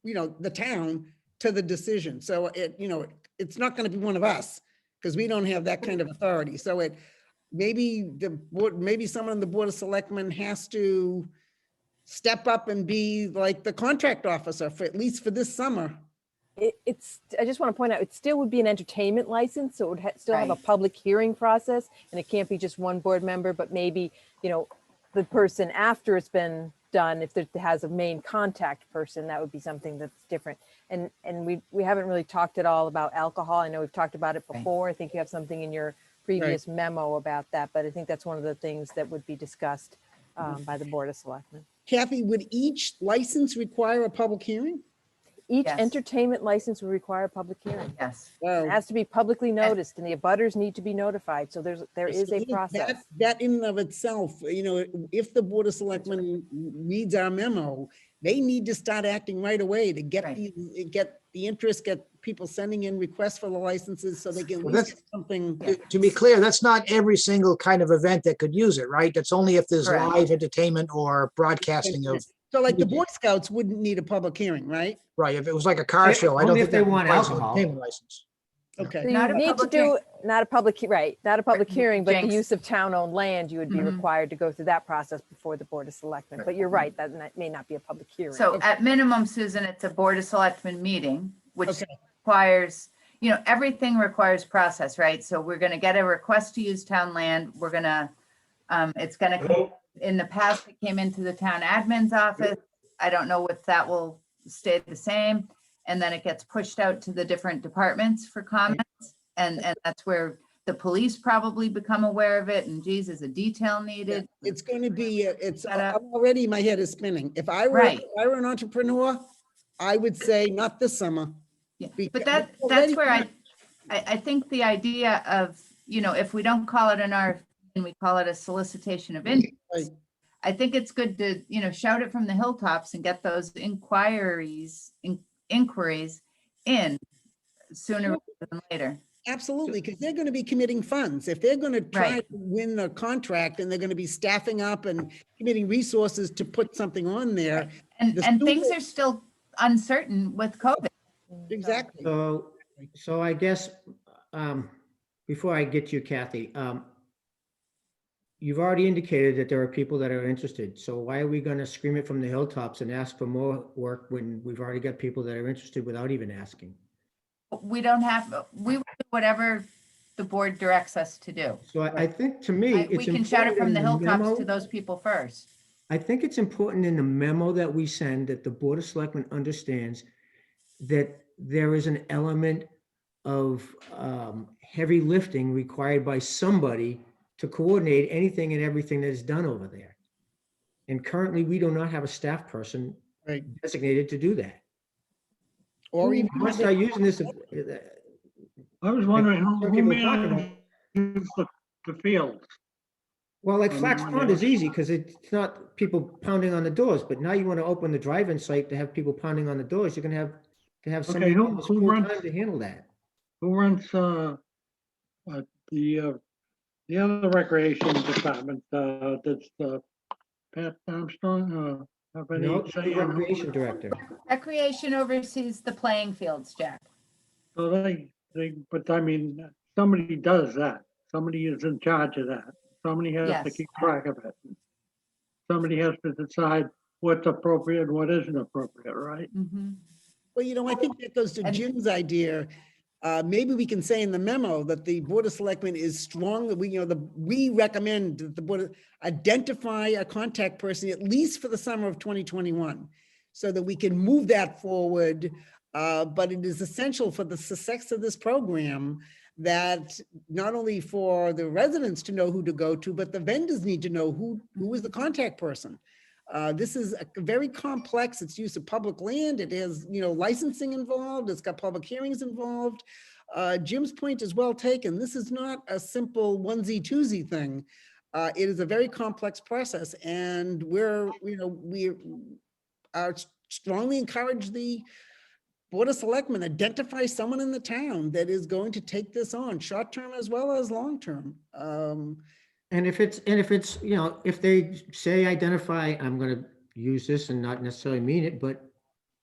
you know, the town to the decision. So it's not going to be one of us because we don't have that kind of authority. So maybe someone on the Board of Selectmen has to step up and be like the contract officer for at least for this summer. I just want to point out, it still would be an entertainment license, so it would still have a Right. public hearing process, and it can't be just one board member, but maybe, you know, the person after it's been done, if there has a main contact person, that would be something that's different. And we haven't really talked at all about alcohol. I know we've talked about it Right. before. I think you have something in your previous memo about that, but I think that's one of the things that would be discussed by the Board of Selectmen. Kathy, would each license require a public hearing? Each Yes. entertainment license will require a public hearing. Yes. Wow. It has to be publicly noticed, and the abutters need to be notified. So there is a process. That in and of itself, you know, if the Board of Selectmen reads our memo, they need to start acting right away to get Right. get the interest, get people sending in requests for the licenses so they can at Well, least that's- get something. To be clear, that's not every single kind of event that could use it, right? That's only if there's Correct. live entertainment or broadcasting of, So like the Boy Scouts wouldn't need a public hearing, right? right, if it was like a car Yeah, show, I don't only think if they that want requires an alcohol. entertainment license. Okay. So Not you a need to public hearing. do, not a public, right, not a public hearing, but the Jinx. use of town-owned land, you would be Mhm. required to go through that process before the Board of Selectmen. But you're right, that may not be a public hearing. So at minimum, Susan, it's a Board of Selectmen meeting, which Okay. requires, you know, everything requires process, right? So we're gonna get a request to use town land. We're gonna, it's gonna come, in the past, it came into the town admin's office. I don't know if that will stay the same. And then it gets pushed out to the different departments for comments. And that's where the police probably become aware of it. And geez, is a detail needed? It's going to be, Set up. already my head is spinning. If I were Right. an entrepreneur, I would say not this summer. Yeah, Because but that's already- where I think the idea of, you know, if we don't call it an RFP and we call it a solicitation of interest, Right. I think it's good to, you know, shout it from the hilltops and get those inquiries in sooner rather than later. Absolutely, because they're going to be committing funds. If they're going to try Right. to win the contract and they're going to be staffing up and committing resources to put something on there. And The things sooner- are still uncertain with COVID. Exactly. So I guess, before I get to you, Kathy, you've already indicated that there are people that are interested. So why are we going to scream it from the hilltops and ask for more work when we've already got people that are interested without even asking? We don't have, we will do whatever the board directs us to do. So I think to me, We it's can shout it important from in the hilltops memo- to those people first. I think it's important in the memo that we send that the Board of Selectmen understands that there is an element of heavy lifting required by somebody to coordinate anything and everything that is done over there. And currently, we do not have a staff person Right. designated to do that. Or Who even. must start using this. I was wondering Some who people are talking about- manages the fields. Well, like I Flax mean, Pond is easy because it's not people pounding on the doors, but now you want to open the drive-in site to have people pounding on the doors, you're gonna have to have Okay, somebody who- almost who runs- full-time to handle that. Who runs the other recreation department? That's Pat Armstrong? Have any No, say in who- recreation director. Recreation oversees the playing fields, Jack. So but I mean, somebody does that. Somebody is in charge of that. Somebody has to Yes. keep track of it. Somebody has to decide what's appropriate and what isn't appropriate, right? Mhm. Well, I think that goes to And- Jim's idea. Maybe we can say in the memo that the Board of Selectmen is strong, that we recommend that the board identify a contact person at least for the summer of 2021, so that we can move that forward. But it is essential for the success of this program that not only for the residents to know who to go to, but the vendors need to know who is the contact person. This is very complex. It's use of public land. It has, licensing involved. It's got public hearings involved. Jim's point is well taken. This is not a simple onesie twosie thing. It is a very complex process, and we are strongly encourage the Board of Selectmen identify someone in the town that is going to take this on, short-term as well as long-term. And if it's, if they say identify, I'm gonna use this and not necessarily mean it, but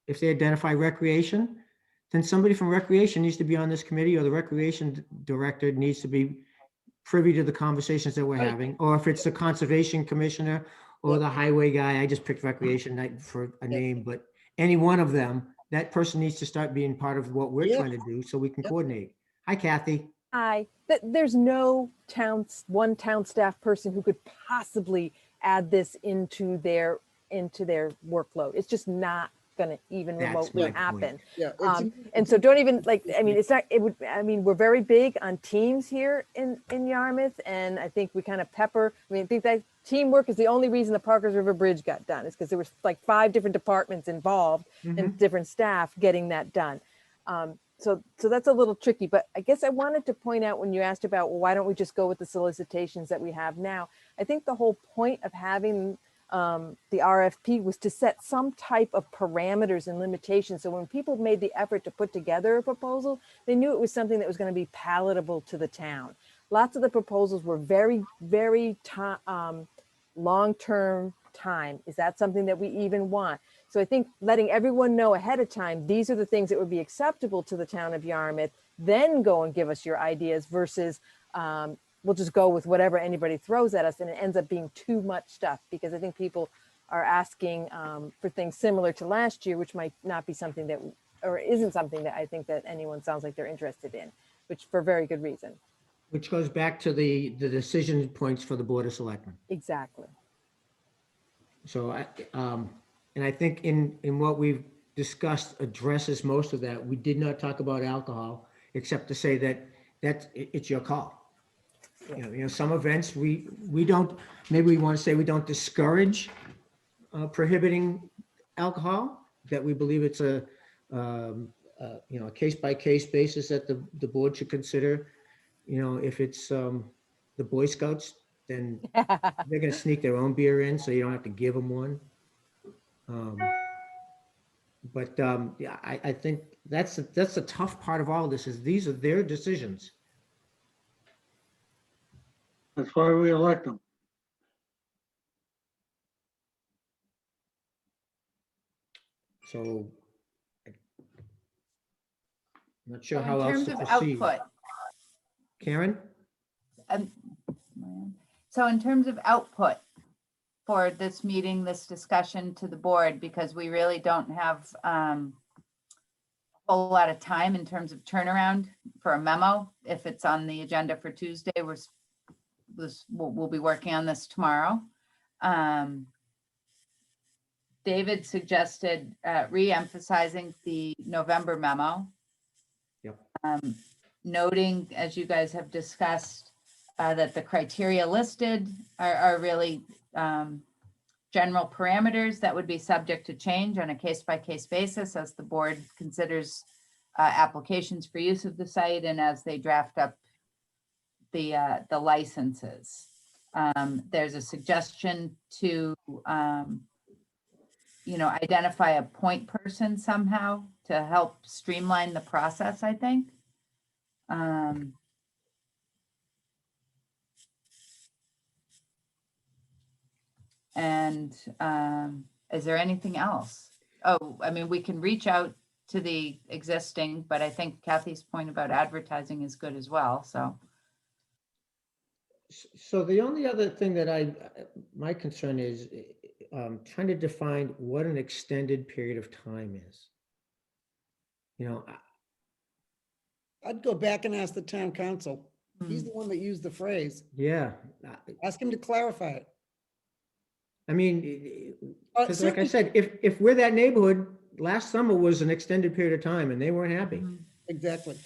if they identify recreation, then somebody from recreation needs to be on this committee, or the recreation director needs to be privy to the conversations that we're Right. having. Or if it's the conservation commissioner or Yep. the highway guy, I just picked recreation night for a Yep. name, but any one of them, that person needs to start being part of what we're Yep. trying to do so we can Yep. coordinate. Hi, Kathy. There's no one town staff person who could possibly add this into their workload. It's just not gonna even That's remotely my point. happen. Yeah. And so don't even it's not, we're very big on teams here in Yarmouth. And I think we kind of I think that teamwork is the only reason the Parkers River Bridge got done, is because there was like 5 different departments involved and different staff getting that done. So that's a little tricky, but I guess I wanted to point out when you asked about, well, why don't we just go with the solicitations that we have now? I think the whole point of having the RFP was to set some type of parameters and limitations. So when people made the effort to put together a proposal, they knew it was something that was going to be palatable to the town. Lots of the proposals were very, very long-term time. Is that something that we even want? So I think letting everyone know ahead of time, these are the things that would be acceptable to the town of Yarmouth, then go and give us your ideas versus we'll just go with whatever anybody throws at us, and it ends up being too much stuff, because I think people are asking for things similar to last year, which might not be something that, or isn't something that I think that anyone sounds like they're interested in, which for very good reason. Which goes back to the decision points for the Board of Selectmen. Exactly. So and I think in what we've discussed addresses most of that. We did not talk about alcohol, except to say that it's your call. Some events we don't, maybe we want to say we don't discourage prohibiting alcohol, that we believe it's a case-by-case basis that the board should consider. If it's the Boy Scouts, then they're going to sneak their own beer in, so you don't have to give them one. Yeah, I think that's the tough part of all this, is these are their decisions. That's why we elect them. So I'm not sure So how in else terms to of proceed. output, Karen? so in terms of output for this meeting, this discussion to the board, because we really don't have a whole lot of time in terms of turnaround for a memo. If it's on the agenda for Tuesday, we'll be working on this tomorrow. David suggested re-emphasizing the November memo. Yep. Noting, as you guys have discussed, that the criteria listed are really general parameters that would be subject to change on a case-by-case basis as the board considers applications for use of the site and as they draft up the licenses. There's a suggestion to, identify a point person somehow to help streamline the process, I think. And is there anything else? Oh, I mean, we can reach out to the existing, but I think Kathy's point about advertising is good as well, so. So the only other thing that my concern is trying to define what an extended period of time is. I'd go back and ask the town council. He's Hmm. the one that used the phrase. Yeah, Ask him to clarify it. I mean, Uh, because like I certainly- said, if we're that neighborhood, last summer was an extended period of time and they weren't happy. Exactly.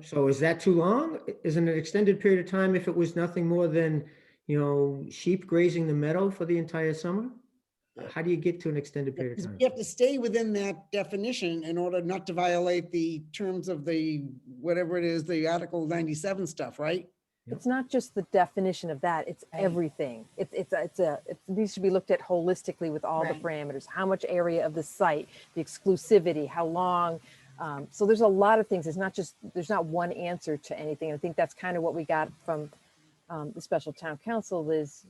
So is that too long? Isn't it an extended period of time if it was nothing more than, sheep grazing the meadow for the entire summer? How do you get to an extended period of Because time? you have to stay within that definition in order not to violate the terms of the, whatever it is, the Article 97 stuff, right? It's not just the definition of that, it's Right. everything. It needs to be looked at holistically with all the Right. parameters, how much area of the site, the exclusivity, how long. So there's a lot of things. There's not one answer to anything. I think that's kind of what we got from the special town council is,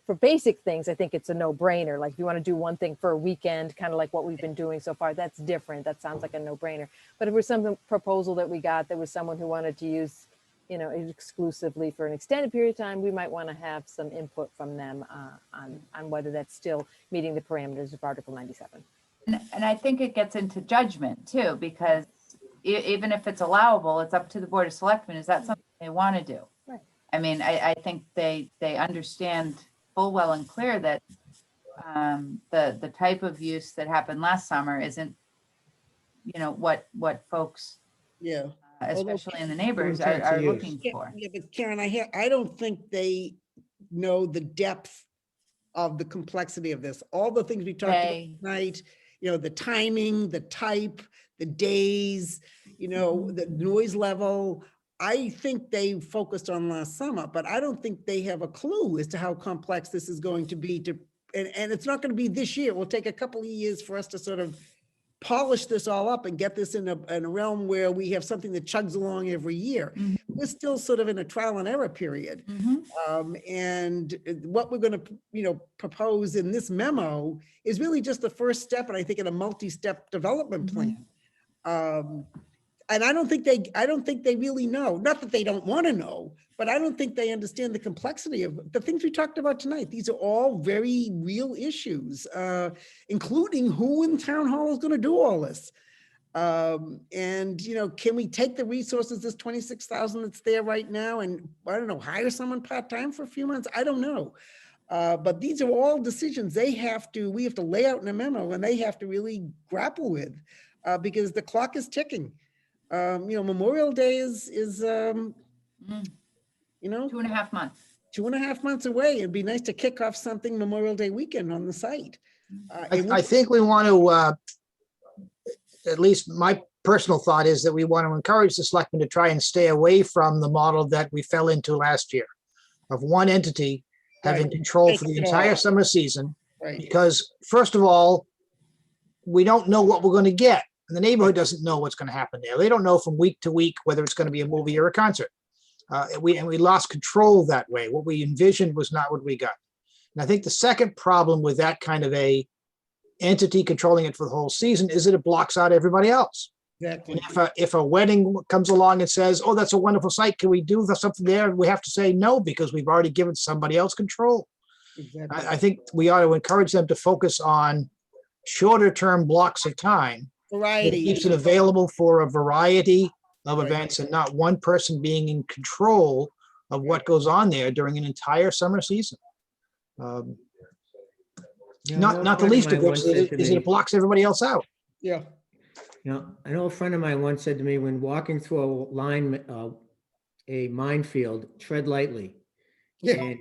for basic things, I think it's a no-brainer. Like if you want to do one thing for a weekend, kind of like what we've been doing so far, that's different. That sounds like a no-brainer. But if it was some proposal that we got, there was someone who wanted to use, it exclusively for an extended period of time, we might want to have some input from them on whether that's still meeting the parameters of Article 97. And I think it gets into judgment too, because even if it's allowable, it's up to the Board of Selectmen. Is that something they want to do? Right. I mean, I think they understand full well and clear that the type of use that happened last summer isn't, what folks, Yeah. especially in the neighbors, intent to are use. looking Yeah, for. yeah, but Karen, I don't think they know the depth of the complexity of this. All the things we talked about They- tonight, the timing, the type, the days, the noise level. I think they focused on last summer, but I don't think they have a clue as to how complex this is going to be and it's not going to be this year. It will take a couple of years for us to sort of polish this all up and get this in a realm where we have something that chugs along every year. Mhm. We're still sort of in a trial and error period. Mhm. And what we're going to, propose in this memo is really just the first step, and I think in a multi-step development plan. And I don't think they really know, not that they don't want to know, but I don't think they understand the complexity of the things we talked about tonight. These are all very real issues, including who in town hall is going to do all this. And, can we take the resources, this 26,000 that's there right now and, I don't know, hire someone part-time for a few months? I don't know. But these are all decisions we have to lay out in a memo and they have to really grapple with, because the clock is ticking. Memorial Day is Mm. 2.5 months. 2.5 months away. It'd be nice to kick off something Memorial Day weekend on the site. I think we want to, at least my personal thought is that we want to encourage the selectmen to try and stay away from the model that we fell into last year of one entity having Right. control for the Taking it entire all. summer season. Right. Because first of all, we don't know what we're going to get. And the neighborhood doesn't know what's going to happen there. They don't know from week to week whether it's going to be a movie or a concert. We lost control that way. What we envisioned was not what we got. And I think the second problem with that kind of a entity controlling it for the whole season is that it blocks out everybody else. Exactly. And if a wedding comes along and says, "Oh, that's a wonderful site. Can we do something there?" We have to say no because we've already given somebody else control. Exactly. I think we ought to encourage them to focus on shorter term blocks of time. It Variety. keeps it available for a variety of Right. events and not one person being in control of what goes on there during an entire summer season. Not the least of which is it blocks everybody else out. Yeah. I know a friend of mine once said to me when walking through a line a minefield. Tread lightly. Yeah,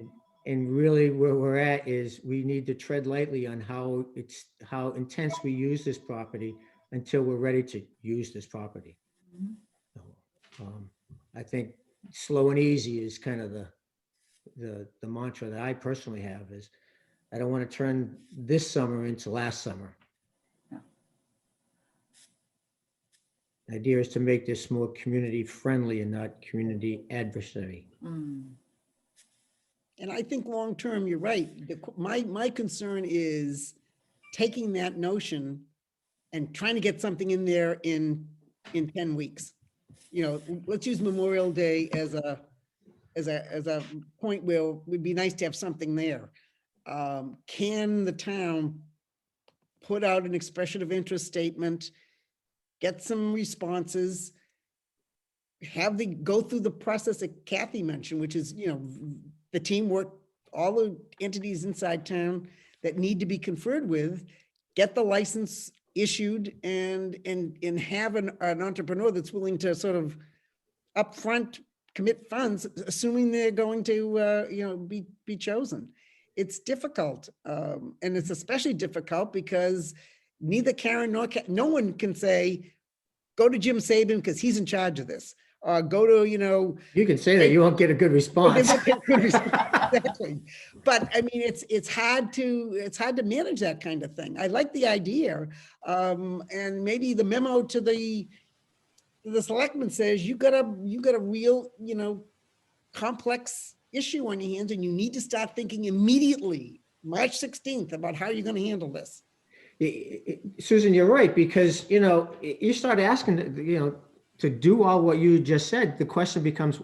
And really where we're at is we need to tread lightly on how intense we use this property until we're ready to use this property. Mhm. So, I think slow and easy is kind of the mantra that I personally have is I don't want to turn this summer into last summer. Yeah. The idea is to make this more community friendly and not community adversary. Mm. and I think long-term, you're right. My concern is taking that notion and trying to get something in there in 10 weeks. You know, let's use Memorial Day as a point where it would be nice to have something there. Can the town put out an expression of interest statement, get some responses, go through the process that Kathy mentioned, which is, you know, the teamwork, all the entities inside town that need to be conferred with, get the license issued and have an entrepreneur that's willing to sort of upfront commit funds, assuming they're going to, you know, be chosen. It's difficult. And it's especially difficult because neither Karen nor no one can say, go to Jim Saban because he's in charge of this. Or go to, you know, You can say that, you won't get a good they response. won't get good response. Exactly. But I mean, it's hard to manage that kind of thing. I like the idea. And maybe the memo to the selectman says, you got a real, you know, complex issue on your hands and you need to start thinking immediately, March 16th, about how you're going to handle this. Susan, you're right, because, you know, you start asking, you know, to do all what you just said, the question becomes,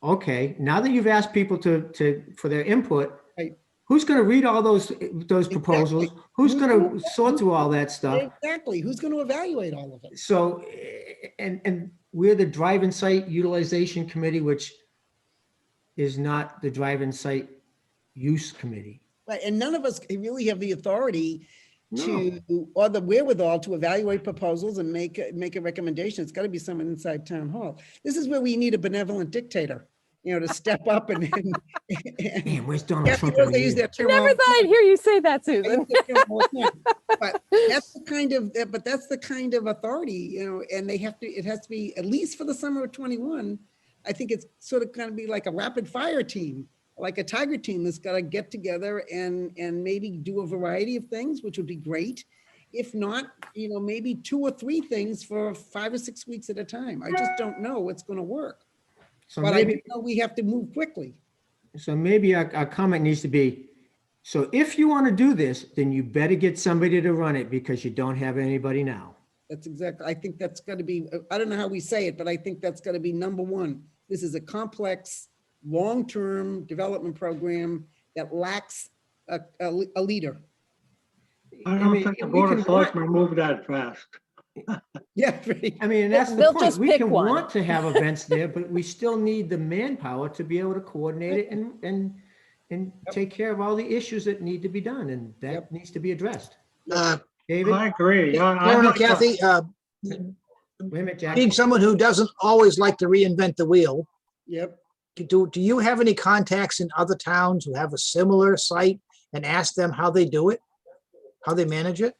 okay, now that you've asked people for their input, Right. who's going to read all those proposals? Exactly. Who's going to sort through all that stuff? Exactly. Who's going to evaluate all of it? So, and we're the drive-in site utilization committee, which is not the drive-in site use committee. Right, and none of us really have the authority No. or the wherewithal to evaluate proposals and make a recommendation. It's got to be someone inside town hall. This is where we need a benevolent dictator, you know, to step up and Man, where's Donald Kathy Trump? knows in I the use year? that term. Never all the thought I'd time. hear you say that, I use Susan. that term all the time. But that's the kind of authority, you know, and it has to be, at least for the summer of 21, I think it's sort of kind of be like a rapid fire team, like a Tiger team that's got to get together and maybe do a variety of things, which would be great. If not, you know, maybe 2 or 3 things for 5 or 6 weeks at a time. I just don't know what's going to work. So But I do maybe, know we have to move quickly. our comment needs to be, so if you want to do this, then you better get somebody to run it because you don't have anybody now. That's exactly, I think that's got to be, I don't know how we say it, but I think that's got to be number one. This is a complex, long-term development program that lacks a leader. I don't mean, think the we Board can of Selectmen moved that fast. Yeah, right. I mean, and that's the They'll point. just We pick can one. want to have events there, but we still need the manpower to be able to coordinate it and take care of all the issues that need to be done, and that Yep. needs to be addressed. Uh, David, I agree. Karen and Kathy, wait a minute, Jack. being someone who doesn't always like to reinvent the wheel, Yep. do you have any contacts in other towns who have a similar site and ask them how they do it? How they manage it?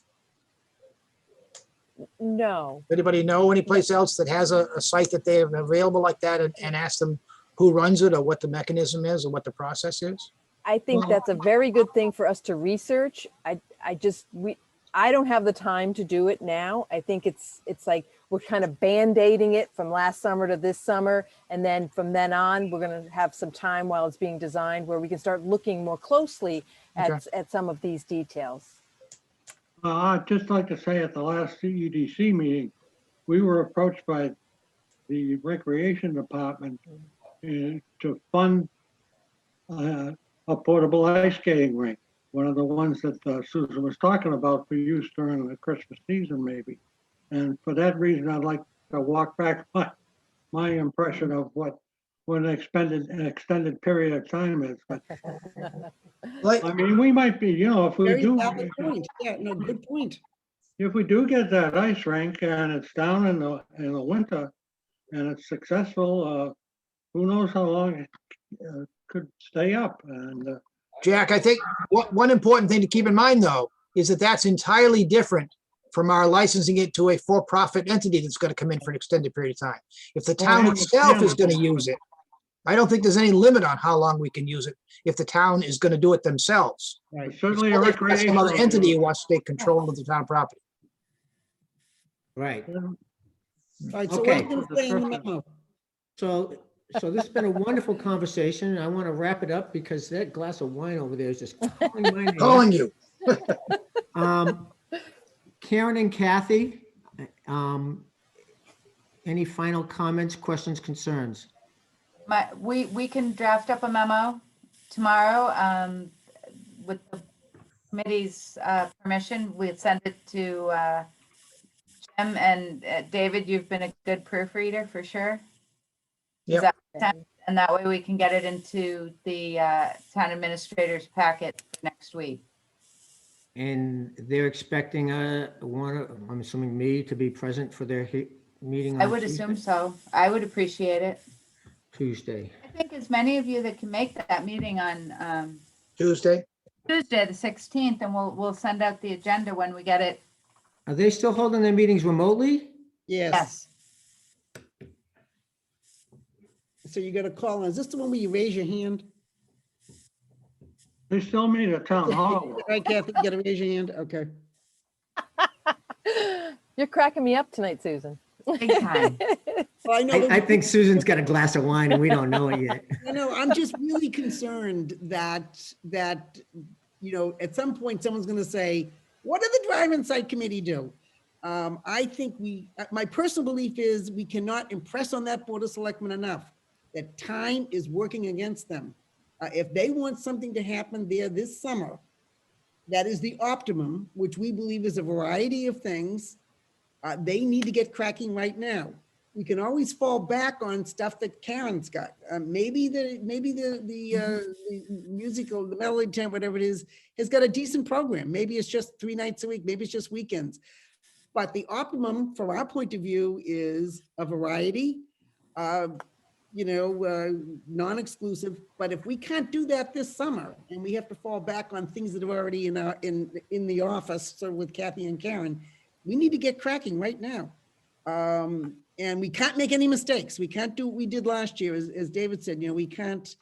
No, Anybody know any place else that has a site that they have available like that and ask them who runs it or what the mechanism is or what the process is? I think Well- that's a very good thing for us to research. I don't have the time to do it now. I think it's like we're kind of band-aiding it from last summer to this summer. And then from then on, we're going to have some time while it's being designed where we can start looking more closely at some of these details. I'd just like to say at the last CEDC meeting, we were approached by the Recreation Department to fund a portable ice skating rink, one of the ones that Susan was talking about for use during the Christmas season, maybe. And for that reason, I'd like to walk back my impression of what an extended period of time is. But Like, I mean, we might be, you know, if we Very do, valid point. Yeah, no, good point. if we do get that ice rink and it's down in the winter and it's successful, who knows how long it could stay up, and Jack, I think one important thing to keep in mind, though, is that that's entirely different from our licensing it to a for-profit entity that's going to come in for an extended period of time. If the Well, I town itself is understand. going to use it, I don't think there's any limit on how long we can use it if the town is going to do it themselves. Right. certainly a Only if there's some other recreational. entity who wants to take control of the town property. Right. All right, so Okay. what's going to say in the memo? So this has been a wonderful conversation. and I want to wrap it up because that glass of wine over there is just calling my name. Calling you. Karen and Kathy, any final comments, questions, concerns? We can draft up a memo tomorrow with the committee's permission. We'll send it to Jim and David. You've been a good proofreader for sure. Is Yep. that- And that way we can get it into the town administrator's packet for next week. And they're expecting I'm assuming me to be present for their meeting I on would assume so. I would appreciate it. Tuesday. I think as many of you that can make that meeting on Tuesday. Tuesday, the 16th, and we'll send out the agenda when we get it. Are they still holding their meetings remotely? Yes, Yes. so you got to call. Is this the one where you raise your hand? They still meet at town hall. Right, Kathy, you got to raise your hand? Okay. You're cracking me up tonight, Susan. Big time. Well, I know. I think Susan's got a glass of wine and we don't know it yet. I'm just really concerned that, at some point, someone's going to say, what did the drive-in site committee do? I think my personal belief is we cannot impress on that board of selectmen enough that time is working against them. If they want something to happen there this summer, that is the optimum, which we believe is a variety of things. They need to get cracking right now. We can always fall back on stuff that Karen's got. Maybe the musical, the melody tent, whatever it is, has got a decent program. Maybe it's just 3 nights a week. Maybe it's just weekends. But the optimum from our point of view is a variety, non-exclusive. But if we can't do that this summer and we have to fall back on things that are already in the office, so with Kathy and Karen, we need to get cracking right now. And we can't make any mistakes. We can't do what we did last year. As David said, we can't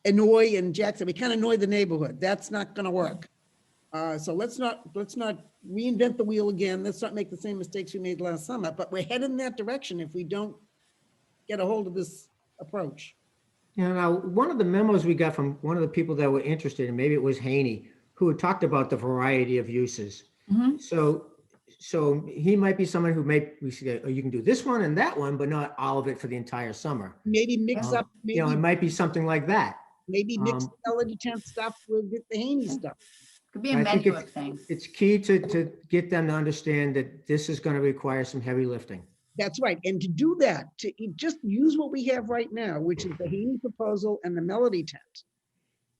annoy, and Jack said, we can't annoy the neighborhood. That's not going to work. So let's not reinvent the wheel again. Let's not make the same mistakes we made last summer, but we're headed in that direction if we don't get a hold of this approach. Now, one of the memos we got from one of the people that were interested, and maybe it was Haney, who had talked about the variety of uses. Mhm. So he might be someone who we say, oh, you can do this one and that one, but not all of it for the entire summer. Maybe mix up, It might be something like that. maybe mix melody tent stuff with the Haney stuff. Could be a I think menu of things. It's key to get them to understand that this is going to require some heavy lifting. That's right. And to do that, to just use what we have right now, which is the Haney proposal and the melody tent,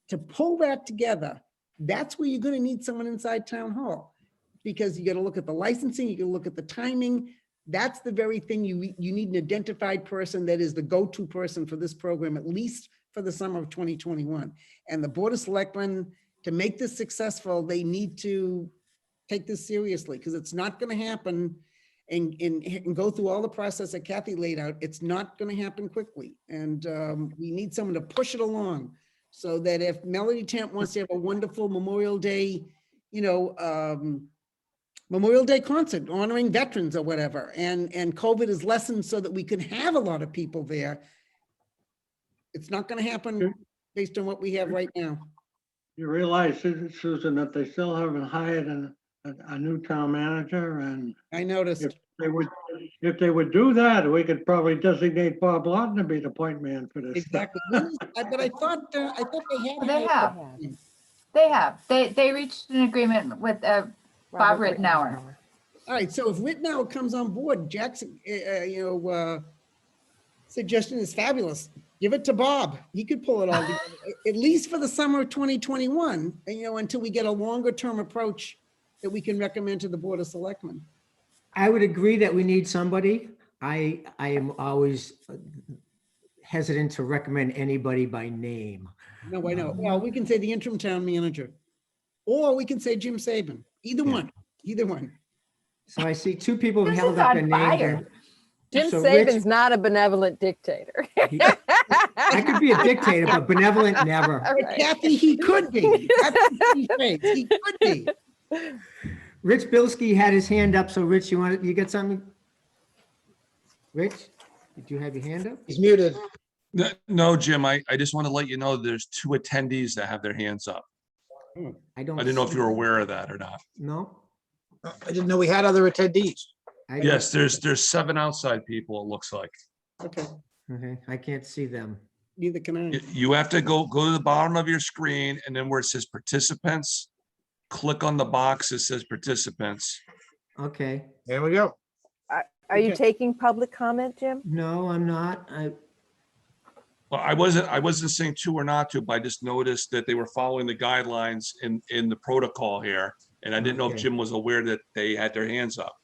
to pull that together, that's where you're going to need someone inside town hall. Because you got to look at the licensing, you got to look at the timing. That's the very thing you need an identified person that is the go-to person for this program, at least for the summer of 2021. And the Board of Selectmen, to make this successful, they need to take this seriously, because it's not going to happen and go through all the process that Kathy laid out. It's not going to happen quickly. And we need someone to push it along so that if Melody Tent wants to have a wonderful Memorial Day, Memorial Day concert honoring veterans or whatever, and COVID is lessened so that we can have a lot of people there. It's not going to happen based on what we have right now. You realize, Susan, that they still haven't hired a new town manager, and I noticed. if they would do that, we could probably designate Bob Lawton to be the point man for this. Exactly. But I thought they had. They have. They have. They reached an agreement with Bob Rittenauer. All right, so if Rittenauer comes on board, Jack's, suggestion is fabulous. Give it to Bob. He could pull it all together, at least for the summer of 2021, until we get a longer term approach that we can recommend to the Board of Selectmen. I would agree that we need somebody. I am always hesitant to recommend anybody by name. No, I know. Well, we can say the interim town manager. Or we can say Jim Saban. Either Yeah. one, either one. So I see two people have This held is up their on names. fire. and- Jim So Rich- Saban's not a benevolent dictator. he- I could be a dictator, but benevolent, never. All right. Kathy, he could be. That's the phrase. He could be. Rich Bilski had his hand up, so Rich, you got something? Rich, did you have your hand up? He's muted. No, Jim, I just want to let you know there's 2 attendees that have their hands up. I don't. I didn't know if see- you were aware of that or not. No? I didn't know we had other attendees. I don't- Yes, there's 7 outside people, it looks like. Okay, Okay, I can't see them. neither can I. You have to go to the bottom of your screen and then where it says participants, click on the box that says participants. Okay, There we go. Are you Okay. taking public comment, Jim? no, I'm not. Well, I wasn't saying to or not to, but I just noticed that they were following the guidelines in the protocol here. And I didn't know if Okay. Jim was aware that they had their hands up.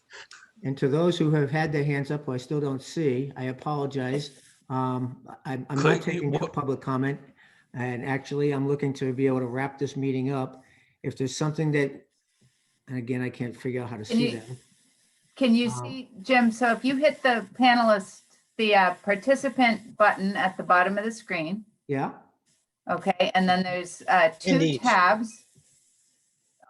And to those who have had their hands up, who I still don't see, I apologize. I'm not Click- taking public comment. And actually, I'm looking to be able to wrap this meeting up. If there's something that, and again, I can't figure out how to Can see you- them. Can you Um, see, Jim, so if you hit the panelist, the participant button at the bottom of the screen, Yeah, okay, and then there's 2 Indeed. tabs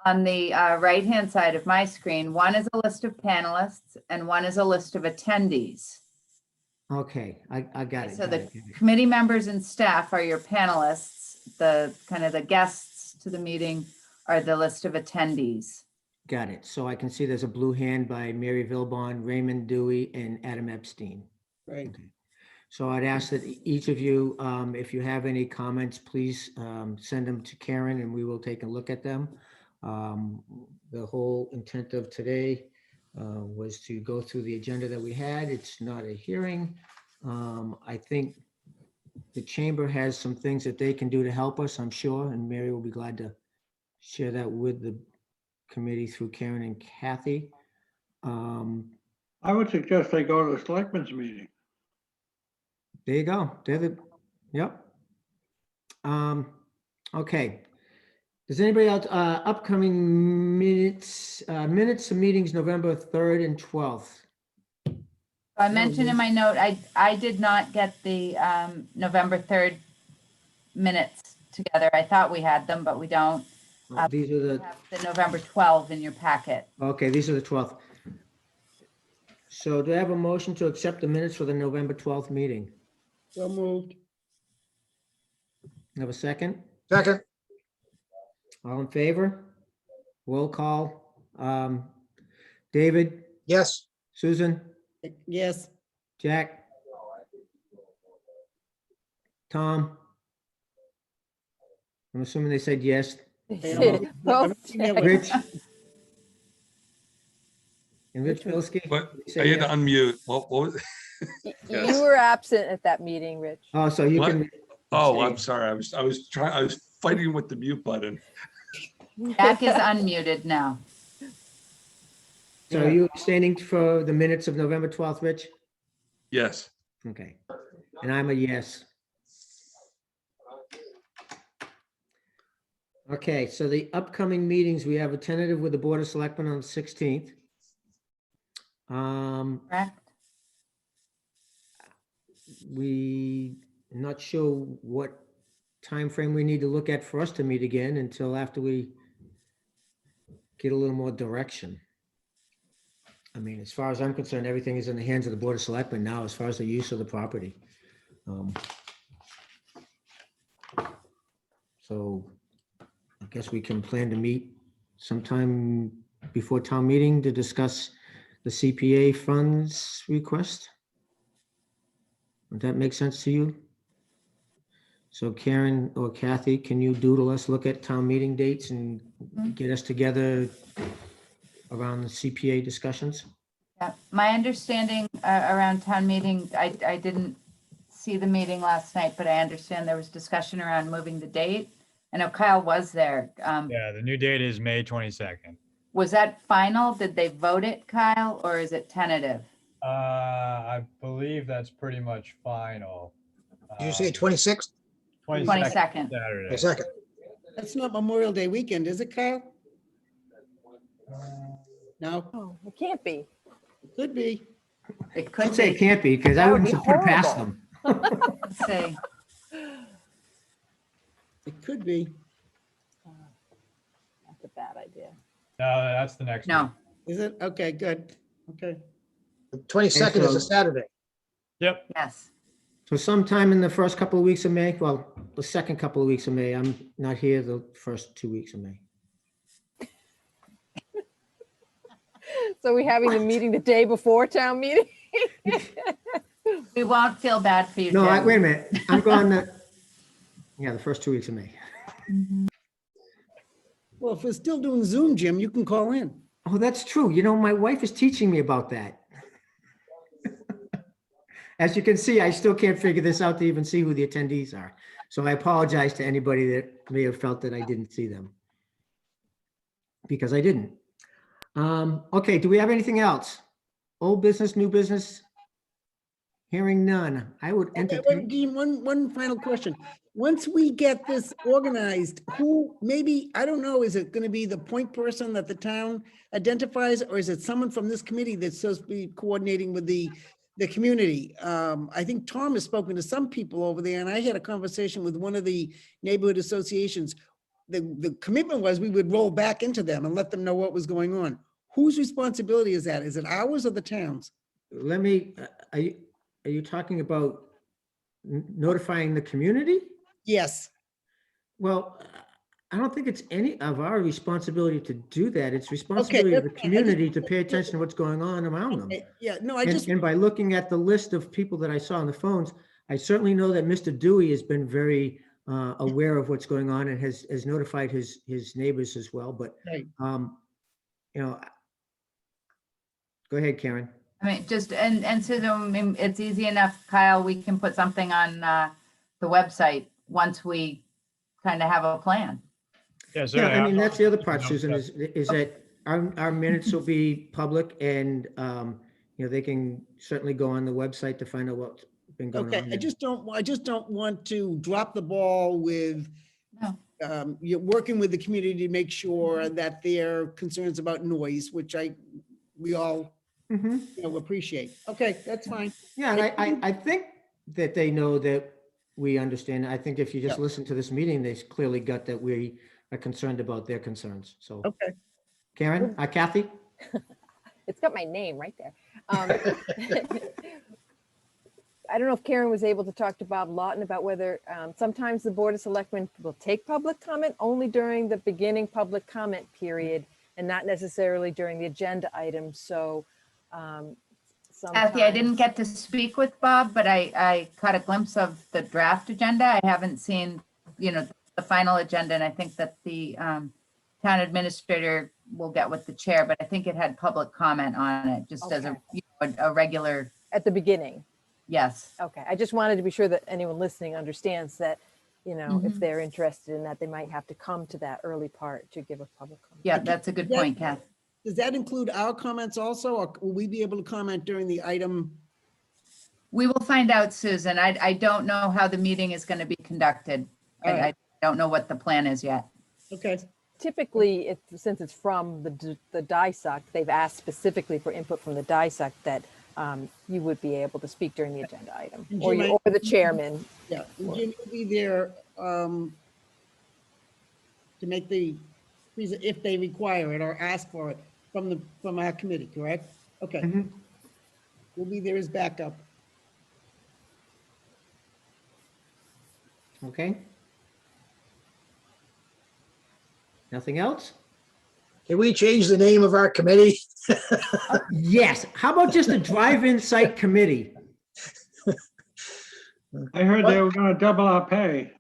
on the right-hand side of my screen. One is a list of panelists and one is a list of attendees. okay, I got it. So got the it, got it. committee members and staff are your panelists. The kind of the guests to the meeting are the list of attendees. Got it. So I can see there's a blue hand by Mary Vilbon, Raymond Dewey, and Adam Epstein. Right. So I'd ask that each of you, if you have any comments, please send them to Karen and we will take a look at them. The whole intent of today was to go through the agenda that we had. It's not a hearing. I think the chamber has some things that they can do to help us, I'm sure, and Mary will be glad to share that with the committee through Karen and Kathy. I would suggest they go to the selectmen's meeting. There you go. David. Yep. Okay. Does anybody else, upcoming minutes of meetings, November 3rd and 12th? I mentioned in my note, I did not get the November 3rd minutes together. I thought we had them, but we don't. These are You the, have the November 12 in your packet. okay, these are the 12th. So do I have a motion to accept the minutes for the November 12th meeting? So moved. Have a second? Second, All in favor? Roll call. David, yes. Susan, Yes. Jack? Tom? I'm assuming they said yes. Both Rich? And Rich Bilski? But You I said had to yes. unmute. What was it? You were absent at that meeting, Rich. Oh, so you What? can. Oh, I'm abstain. sorry. I was fighting with the mute button. Jack is unmuted now. So are you abstaining for the minutes of November 12th, Rich? Yes. Okay, and I'm a yes. Okay, so the upcoming meetings, we have a tentative with the Board of Selectmen on the 16th. Correct? We not sure what time frame we need to look at for us to meet again until after we get a little more direction. I mean, as far as I'm concerned, everything is in the hands of the Board of Selectmen now, as far as the use of the property. So I guess we can plan to meet sometime before town meeting to discuss the CPA funds request. Would that make sense to you? So Karen or Kathy, can you doodle us, look at town meeting dates and get us together around the CPA discussions? Yeah, my understanding around town meeting, I didn't see the meeting last night, but I understand there was discussion around moving the date. I know Kyle was there. Yeah, the new date is May 22nd. Was that final? Did they vote it, Kyle, or is it tentative? I believe that's pretty much final. Did you say 26th? 22nd. A second. That's not Memorial Day weekend, is it, Kyle? No, Oh, it can't be. it could be. It I'd could say it be, can't be because I That would wouldn't be put it past horrible. them. let's see. It could be. That's a bad idea. No, that's the next. No, week. Is it? Okay, good. Okay. The 22nd is a so- Saturday. Yep. yes. So sometime in the first couple of weeks of May, well, the second couple of weeks of May, I'm not here the first 2 weeks of May. So we having the meeting the day before town meeting? We won't feel bad for you, No, Jim. wait a minute. I'm going the first 2 weeks of May. Well, if we're still doing Zoom, Jim, you can call in. Oh, that's true. You know, my wife is teaching me about that. As you can see, I still can't figure this out to even see who the attendees are. So I apologize to anybody that may have felt that I didn't see them. Because I didn't. Okay, do we have anything else? Old business, new business? Hearing none. I would Okay, wait, entertain. Dean, one final question. Once we get this organized, who, maybe, I don't know, is it going to be the point person that the town identifies, or is it someone from this committee that's supposed to be coordinating with the community? I think Tom has spoken to some people over there, and I had a conversation with one of the neighborhood associations. The commitment was we would roll back into them and let them know what was going on. Whose responsibility is that? Is it ours or the town's? Let me, are you talking about notifying the community? Yes. Well, I don't think it's any of our responsibility to do that. It's responsibility of the that's fine. I just- community to pay attention to what's going on around them. Okay, yeah, no, I And, just, and by looking at the list of people that I saw on the phones, I certainly know that Mr. Dewey has been very aware of what's going on and has notified his neighbors as well, but, Right. you know, go ahead, Karen. I mean, just, and so it's easy enough, Kyle, we can put something on the website once we kind of have a plan. Yeah. Yeah, certainly. I mean, that's the other I'll- part, Susan, is that our minutes will be public and, you know, they can certainly go on the website to find out what's been going okay, on. I just don't want to drop the ball with No. you're working with the community to make sure that their concerns about noise, which we all, Mhm. appreciate. Okay, that's fine. Yeah, and I think that they know that we understand. I think if you just Yeah. listen to this meeting, they clearly got that we are concerned about their concerns. So Okay. Karen, Kathy? It's got my name right there. I don't know if Karen was able to talk to Bob Lawton about whether sometimes the Board of Selectmen will take public comment only during the beginning public comment period and not necessarily during the agenda items. So Kathy, I didn't get to speak with Bob, but I caught a glimpse of the draft agenda. I haven't seen, the final agenda, and I think that the town administrator will get with the chair, but I think it had public comment on it, just as a regular, at the beginning. yes. Okay, I just wanted to be sure that anyone listening understands that, if Mhm. they're interested in that, they might have to come to that early part to give a public comment. Yeah, that's a good point, Kath. Does that include our comments also, or will we be able to comment during the item? We will find out, Susan. I don't know how the meeting is going to be conducted. All I right. don't know what the plan is yet. Okay, Typically, since it's from the DISUC, they've asked specifically for input from the DISUC that you would be able to speak during the agenda item, And or Jim, or the chairman. yeah, and Jim will be there to make if they require it or ask for it from our committee, correct? Okay. Mhm. We'll be there as backup. Okay. Nothing else? Can we change the name of our committee? Yes. How about just a drive-in site committee? I heard they were gonna double our pay.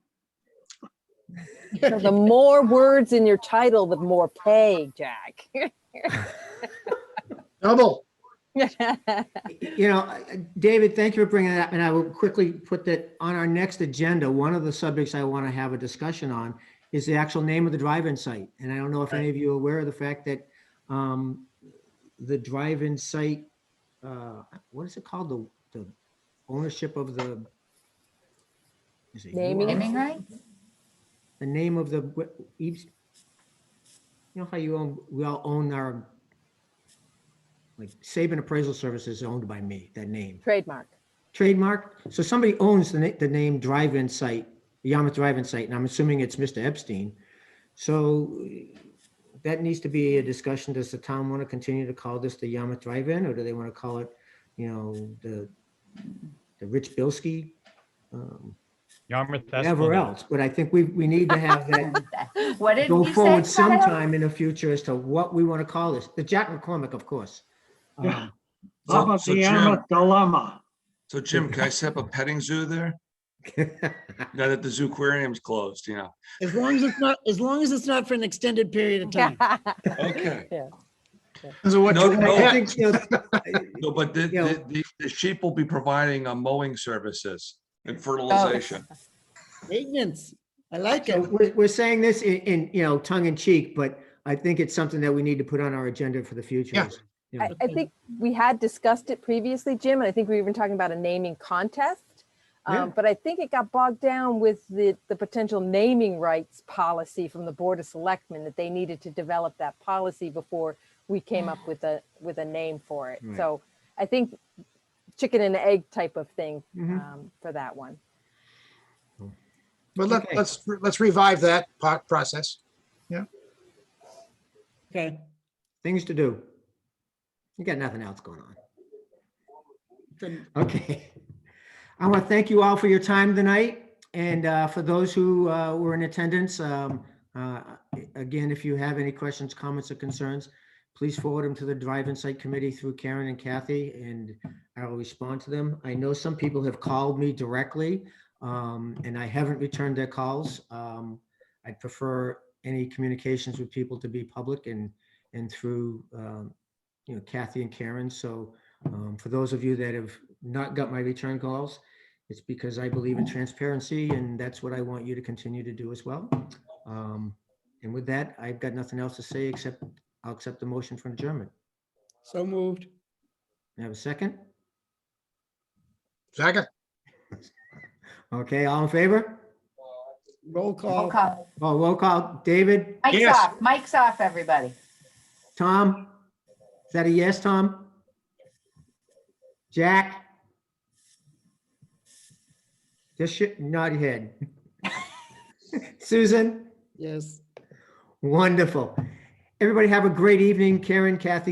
So the more words in your title, the more pay, Jack. Double. David, thank you for bringing that up. And I will quickly put that on our next agenda. One of the subjects I want to have a discussion on is the actual name of the drive-in site. And I don't know if any of you are aware of the fact that the drive-in site, what is it called? The ownership of the Is it Naming. URL? Naming rights? The name of the, each, you know how you own, we all own our, like Saban Appraisal Services is owned by me, that name. Trademark. Trademark, so somebody owns the name drive-in site, the Yarmouth Drive-In Site, and I'm assuming it's Mr. Epstein. So that needs to be a discussion. Does the town want to continue to call this the Yarmouth Drive-In, or do they want to call it, you know, the Rich Bilski? Yarmouth Whatever Esplanade. else, but I think we need to have that What did go you say, forward Kyle? sometime in the future as to what we want to call this. The Jack McCormick, of course. Yeah. So- How about so the Jim- Yarmouth dilemma? So Jim, can I set up a petting zoo there? Now that the zoo aquarium's closed, you know? As long as it's not for an extended period of time. Okay. So what No, you no. want I think, you know, No, but the, You know- the sheep will be providing mowing services and fertilization. Maintenance. I like so it. we're saying this in, you know, tongue in cheek, but I think it's something that we need to put on our agenda for the future. Yeah. You know, I think we had discussed it previously, Jim, and I think we were even talking about a naming contest. Yeah. But I think it got bogged down with the potential naming rights policy from the Board of Selectmen, that they needed to develop that policy before we came up with a name for it. Right. So I think chicken and egg type of thing Mhm. for that one. But Okay. let's revive that process. Okay. Things to do. You got nothing else going on. Good. Okay. I want to thank you all for your time tonight. And for those who were in attendance, again, if you have any questions, comments, or concerns, please forward them to the Drive-In Site Committee through Karen and Kathy, and I will respond to them. I know some people have called me directly, and I haven't returned their calls. I'd prefer any communications with people to be public and through, you know, Kathy and Karen. So for those of you that have not got my return calls, it's because I believe in transparency, and that's what I want you to continue to do as well. And with that, I've got nothing else to say except I'll accept the motion for adjournment. So moved. May I have a second? Second, Okay, all in favor? Roll Roll call. call. Oh, roll call. David, Mike's Yes. off, Mike's off, everybody. Tom? Is that a yes, Tom? Jack? Just nod your head. Susan? Yes. Wonderful. Everybody have a great evening. Karen, Kathy,